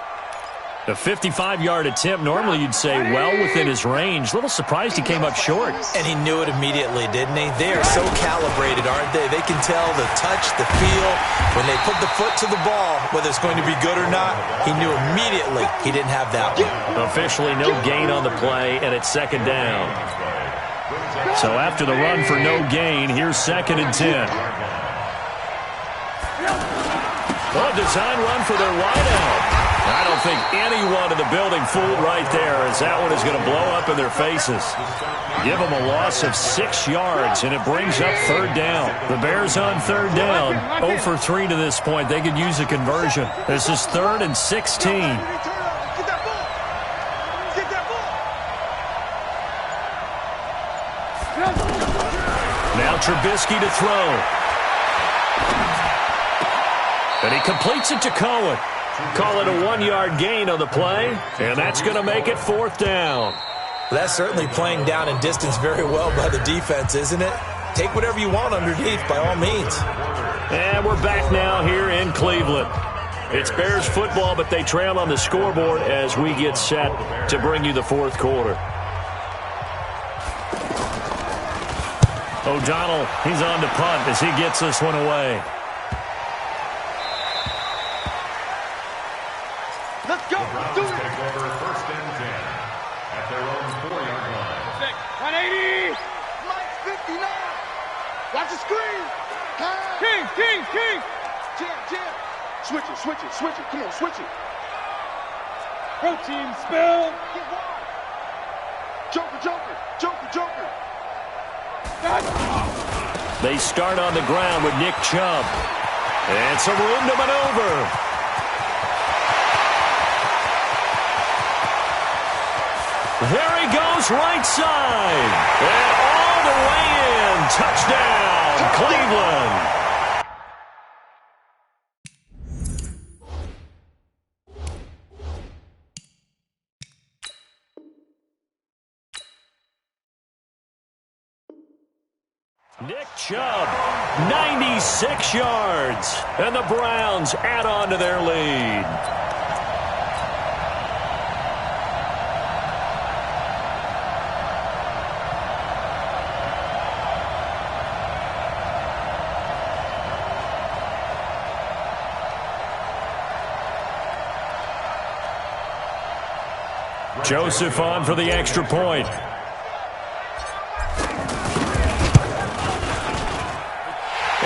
The 55-yard attempt, normally you'd say well within his range. A little surprised he came up short. And he knew it immediately, didn't he? They are so calibrated, aren't they? They can tell the touch, the feel. When they put the foot to the ball, whether it's going to be good or not, he knew immediately he didn't have that one. Officially no gain on the play, and it's 2nd down. So after the run for no gain, here's 2nd and 10. A design run for their wideout. I don't think anyone in the building fooled right there, as that one is going to blow up in their faces. Give them a loss of 6 yards, and it brings up 3rd down. The Bears on 3rd down, 0 for 3 to this point. They could use a conversion. This is 3rd and 16. Now Trubisky to throw. And he completes it to Cohen. Call it a 1-yard gain on the play, and that's going to make it 4th down. That's certainly playing down in distance very well by the defense, isn't it? Take whatever you want underneath, by all means. And we're back now here in Cleveland. It's Bears football, but they trail on the scoreboard as we get set to bring you the 4th quarter. O'Donnell, he's on to punt as he gets this one away. Let's go. Browns take over 1st and 10 at their own 4-yard line. 180. Mike 59. Watch the screen. King. Jam. Switch it. Come on, switch it. Protein spill. Get wide. Joker. They start on the ground with Nick Chubb. And some room to maneuver. There he goes, right side. And all the way in. Touchdown, Cleveland. Nick Chubb, 96 yards. And the Browns add on to their lead. Joseph on for the extra point.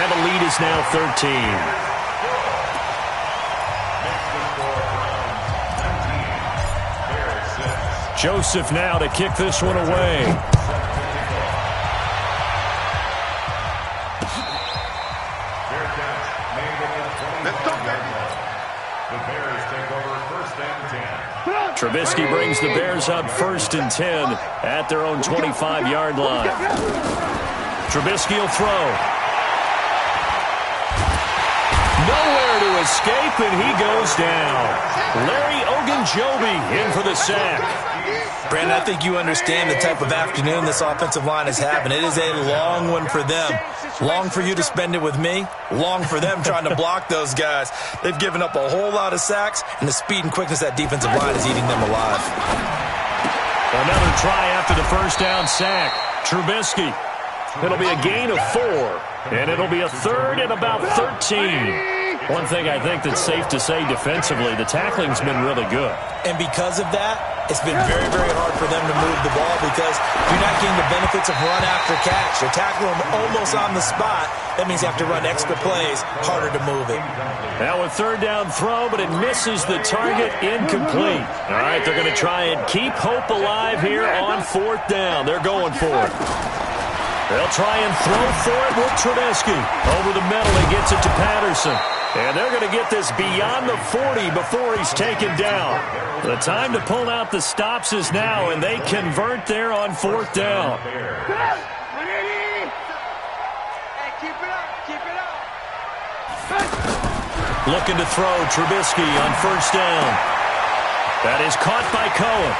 and the lead is now 13. Joseph now to kick this one away. Trubisky brings the Bears up 1st and 10 at their own 25-yard line. Trubisky will throw. Nowhere to escape, and he goes down. Larry Ogunjobi in for the sack. Brandon, I think you understand the type of afternoon this offensive line is having. It is a long one for them. Long for you to spend it with me. Long for them trying to block those guys. They've given up a whole lot of sacks, and the speed and quickness of that defensive line is eating them alive. Another try after the first down sack. Trubisky. It'll be a gain of 4, and it'll be a 3rd and about 13. One thing I think that's safe to say defensively, the tackling's been really good. And because of that, it's been very, very hard for them to move the ball because you're not getting the benefits of run after catch. You're tackling them almost on the spot. That means you have to run extra plays, harder to move it. Now a 3rd down throw, but it misses the target, incomplete. All right, they're going to try and keep hope alive here on 4th down. They're going for it. They'll try and throw for it with Trubisky. Over the middle, he gets it to Patterson. And they're going to get this beyond the 40 before he's taken down. The time to pull out the stops is now, and they convert there on 4th down. Looking to throw Trubisky on 1st down. That is caught by Cohen.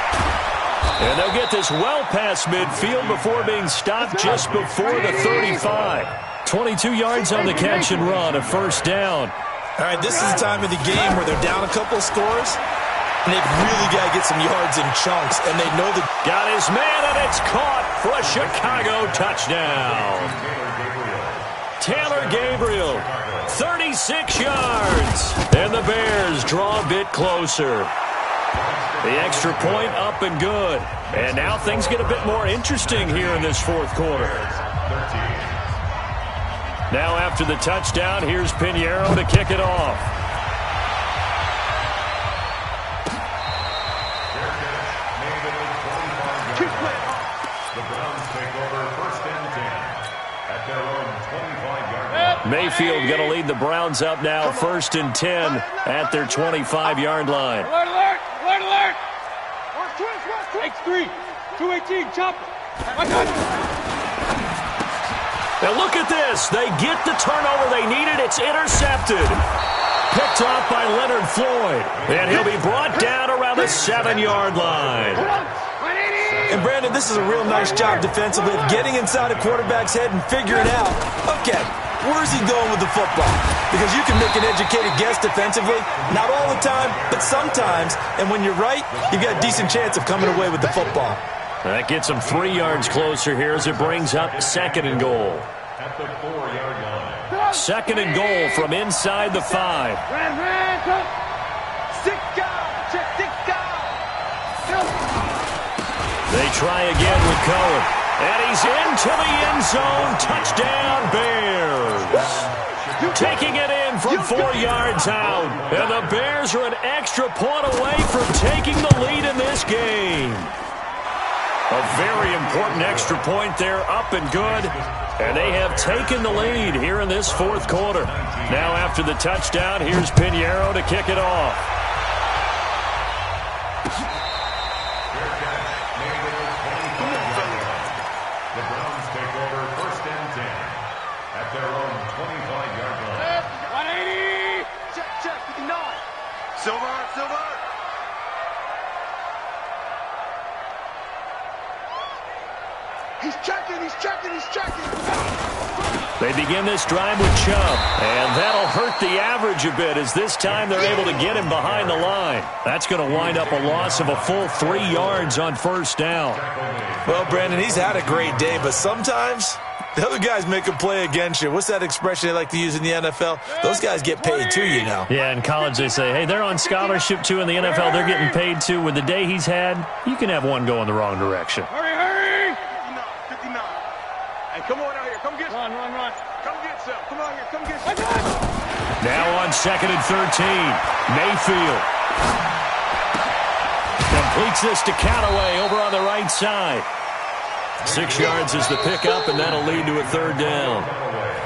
And they'll get this well past midfield before being stopped just before the 35. 22 yards on the catch and run, a 1st down. All right, this is the time of the game where they're down a couple of scores, and they've really got to get some yards in chunks, and they know that. Got his man, and it's caught for a Chicago touchdown. Taylor Gabriel, 36 yards, and the Bears draw a bit closer. The extra point up and good. And now things get a bit more interesting here in this 4th quarter. Now after the touchdown, here's Pinheiro to kick it off. The Browns take over 1st and 10 at their own 25-yard line. Mayfield going to lead the Browns up now 1st and 10 at their 25-yard line. Alert, alert! Alert, alert! X3, 218, chop. Now look at this. They get the turnover they needed. It's intercepted. Picked off by Leonard Floyd. And he'll be brought down around the 7-yard line. And Brandon, this is a real nice job defensively of getting inside a quarterback's head and figuring out, okay, where's he going with the football? Because you can make an educated guess defensively. Not all the time, but sometimes. And when you're right, you've got a decent chance of coming away with the football. That gets them 3 yards closer here as it brings up 2nd and goal. At the 4-yard line. 2nd and goal from inside the 5. They try again with Cohen. And he's into the end zone. Touchdown, Bears. Taking it in from 4 yards out. And the Bears are an extra point away from taking the lead in this game. A very important extra point there, up and good. And they have taken the lead here in this 4th quarter. Now after the touchdown, here's Pinheiro to kick it off. The Browns take over 1st and 10 at their own 25-yard line. 180! Check, 59. Silver. He's checking. They begin this drive with Chubb, and that'll hurt the average a bit as this time they're able to get him behind the line. That's going to wind up a loss of a full 3 yards on 1st down. Well, Brandon, he's had a great day, but sometimes the other guys make a play against you. What's that expression they like to use in the NFL? Those guys get paid too, you know. Yeah, in college they say, hey, they're on scholarship too. In the NFL, they're getting paid too. With the day he's had, you can have one go in the wrong direction. Hurry! 59. Hey, come on out here. Come get run. Now on 2nd and 13, Mayfield completes this to Callaway over on the right side. 6 yards is the pickup, and that'll lead to a 3rd down.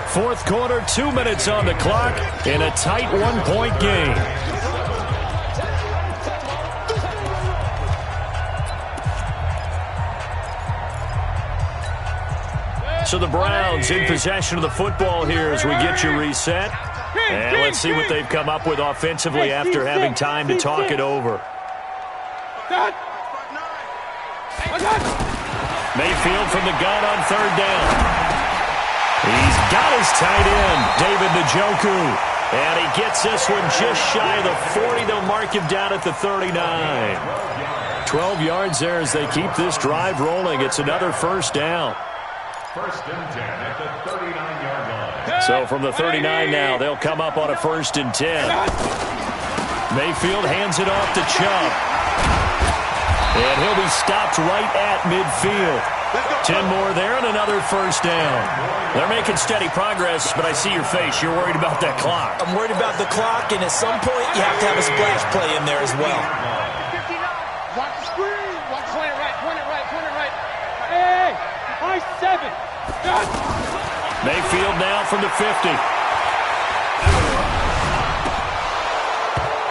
4th quarter, 2 minutes on the clock in a tight 1-point game. So the Browns in possession of the football here as we get you reset. And let's see what they've come up with offensively after having time to talk it over. Mayfield from the gun on 3rd down. He's got his tight end, David Njoku. And he gets this one just shy of the 40. They'll mark him down at the 39. 12 yards there as they keep this drive rolling. It's another 1st down. 1st and 10 at the 39-yard line. So from the 39 now, they'll come up on a 1st and 10. Mayfield hands it off to Chubb. And he'll be stopped right at midfield. 10 more there and another 1st down. They're making steady progress, but I see your face. You're worried about that clock. I'm worried about the clock, and at some point, you have to have a splash play in there as well. Watch the screen. Watch, point it right, point it right, point it right. Hey, high 7. Mayfield now from the 50.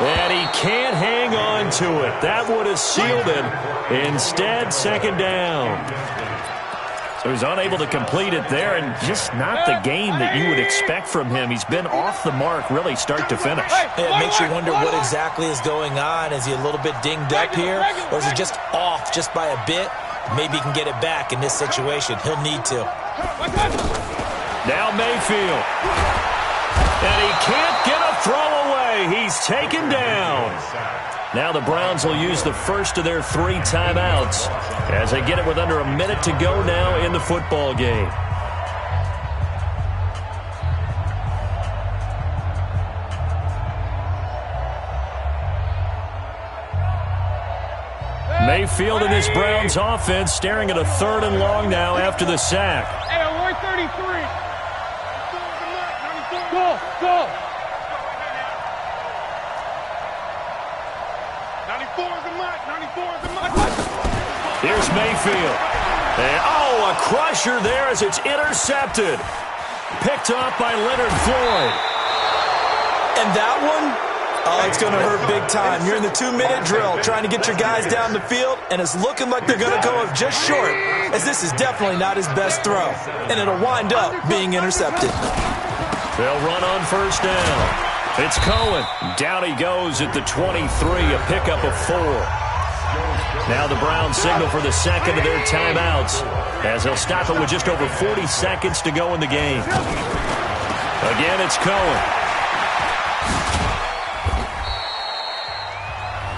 And he can't hang on to it. That would have sealed it. Instead, 2nd down. So he's unable to complete it there, and just not the game that you would expect from him. He's been off the mark really start to finish. It makes you wonder what exactly is going on. Is he a little bit dinged up here, or is he just off just by a bit? Maybe he can get it back in this situation. He'll need to. Now Mayfield. And he can't get a throw away. He's taken down. Now the Browns will use the first of their 3 timeouts as they get it with under a minute to go now in the football game. Mayfield and this Browns offense staring at a 3rd and long now after the sack. Hey, 133. Go, go. 94 is the mark. 94 is the mark. Here's Mayfield. And, a crusher there as it's intercepted. Picked off by Leonard Floyd. And that one, it's going to hurt big time. You're in the 2-minute drill trying to get your guys down the field, and it's looking like they're going to go up just short, as this is definitely not his best throw, and it'll wind up being intercepted. They'll run on 1st down. It's Cohen. Down he goes at the 23, a pickup of 4. Now the Browns signal for the 2nd of their timeouts as they'll stop it with just over 40 seconds to go in the game. Again, it's Cohen.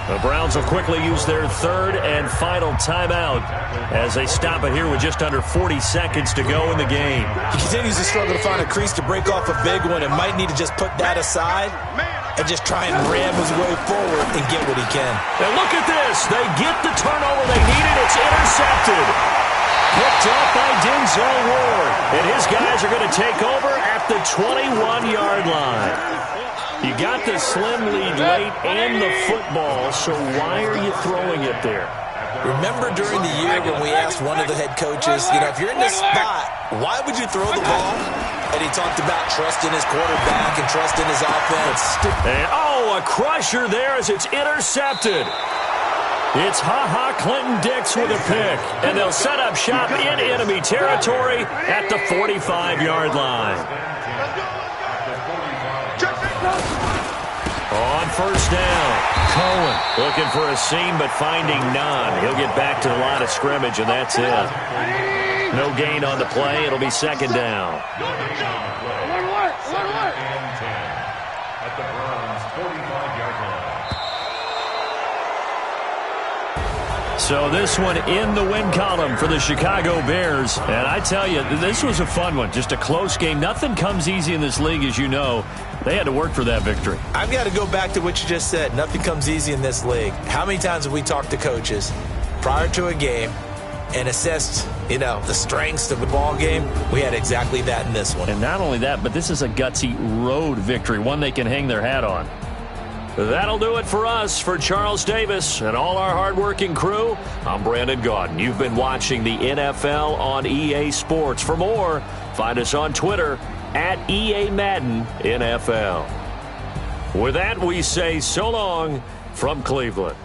The Browns will quickly use their 3rd and final timeout as they stop it here with just under 40 seconds to go in the game. He continues to struggle to find a crease to break off a big one and might need to just put that aside and just try and ram his way forward and get what he can. And look at this. They get the turnover they needed. It's intercepted. Picked off by Denzel Ward. And his guys are going to take over at the 21-yard line. You got the slim lead late and the football, so why are you throwing it there? Remember during the year when we asked one of the head coaches, if you're in this spot, why would you throw the ball? And he talked about trusting his quarterback and trusting his offense. And, a crusher there as it's intercepted. It's Clinton Dix with a pick, and they'll set up shop in enemy territory at the 45-yard line. On 1st down, Cohen looking for a seam but finding none. He'll get back to the line of scrimmage, and that's it. No gain on the play. It'll be 2nd down. At the Browns' 45-yard line. So this one in the win column for the Chicago Bears. And I tell you, this was a fun one. Just a close game. Nothing comes easy in this league, as you know. They had to work for that victory. I've got to go back to what you just said. Nothing comes easy in this league. How many times have we talked to coaches prior to a game, and assessed, the strengths of the ball game, we had exactly that in this one. And not only that, but this is a gutsy road victory, one they can hang their hat on. That'll do it for us. For Charles Davis and all our hardworking crew, I'm Brandon Gaudin. You've been watching the NFL on EA Sports. For more, find us on Twitter at EA Madden NFL. With that, we say so long from Cleveland.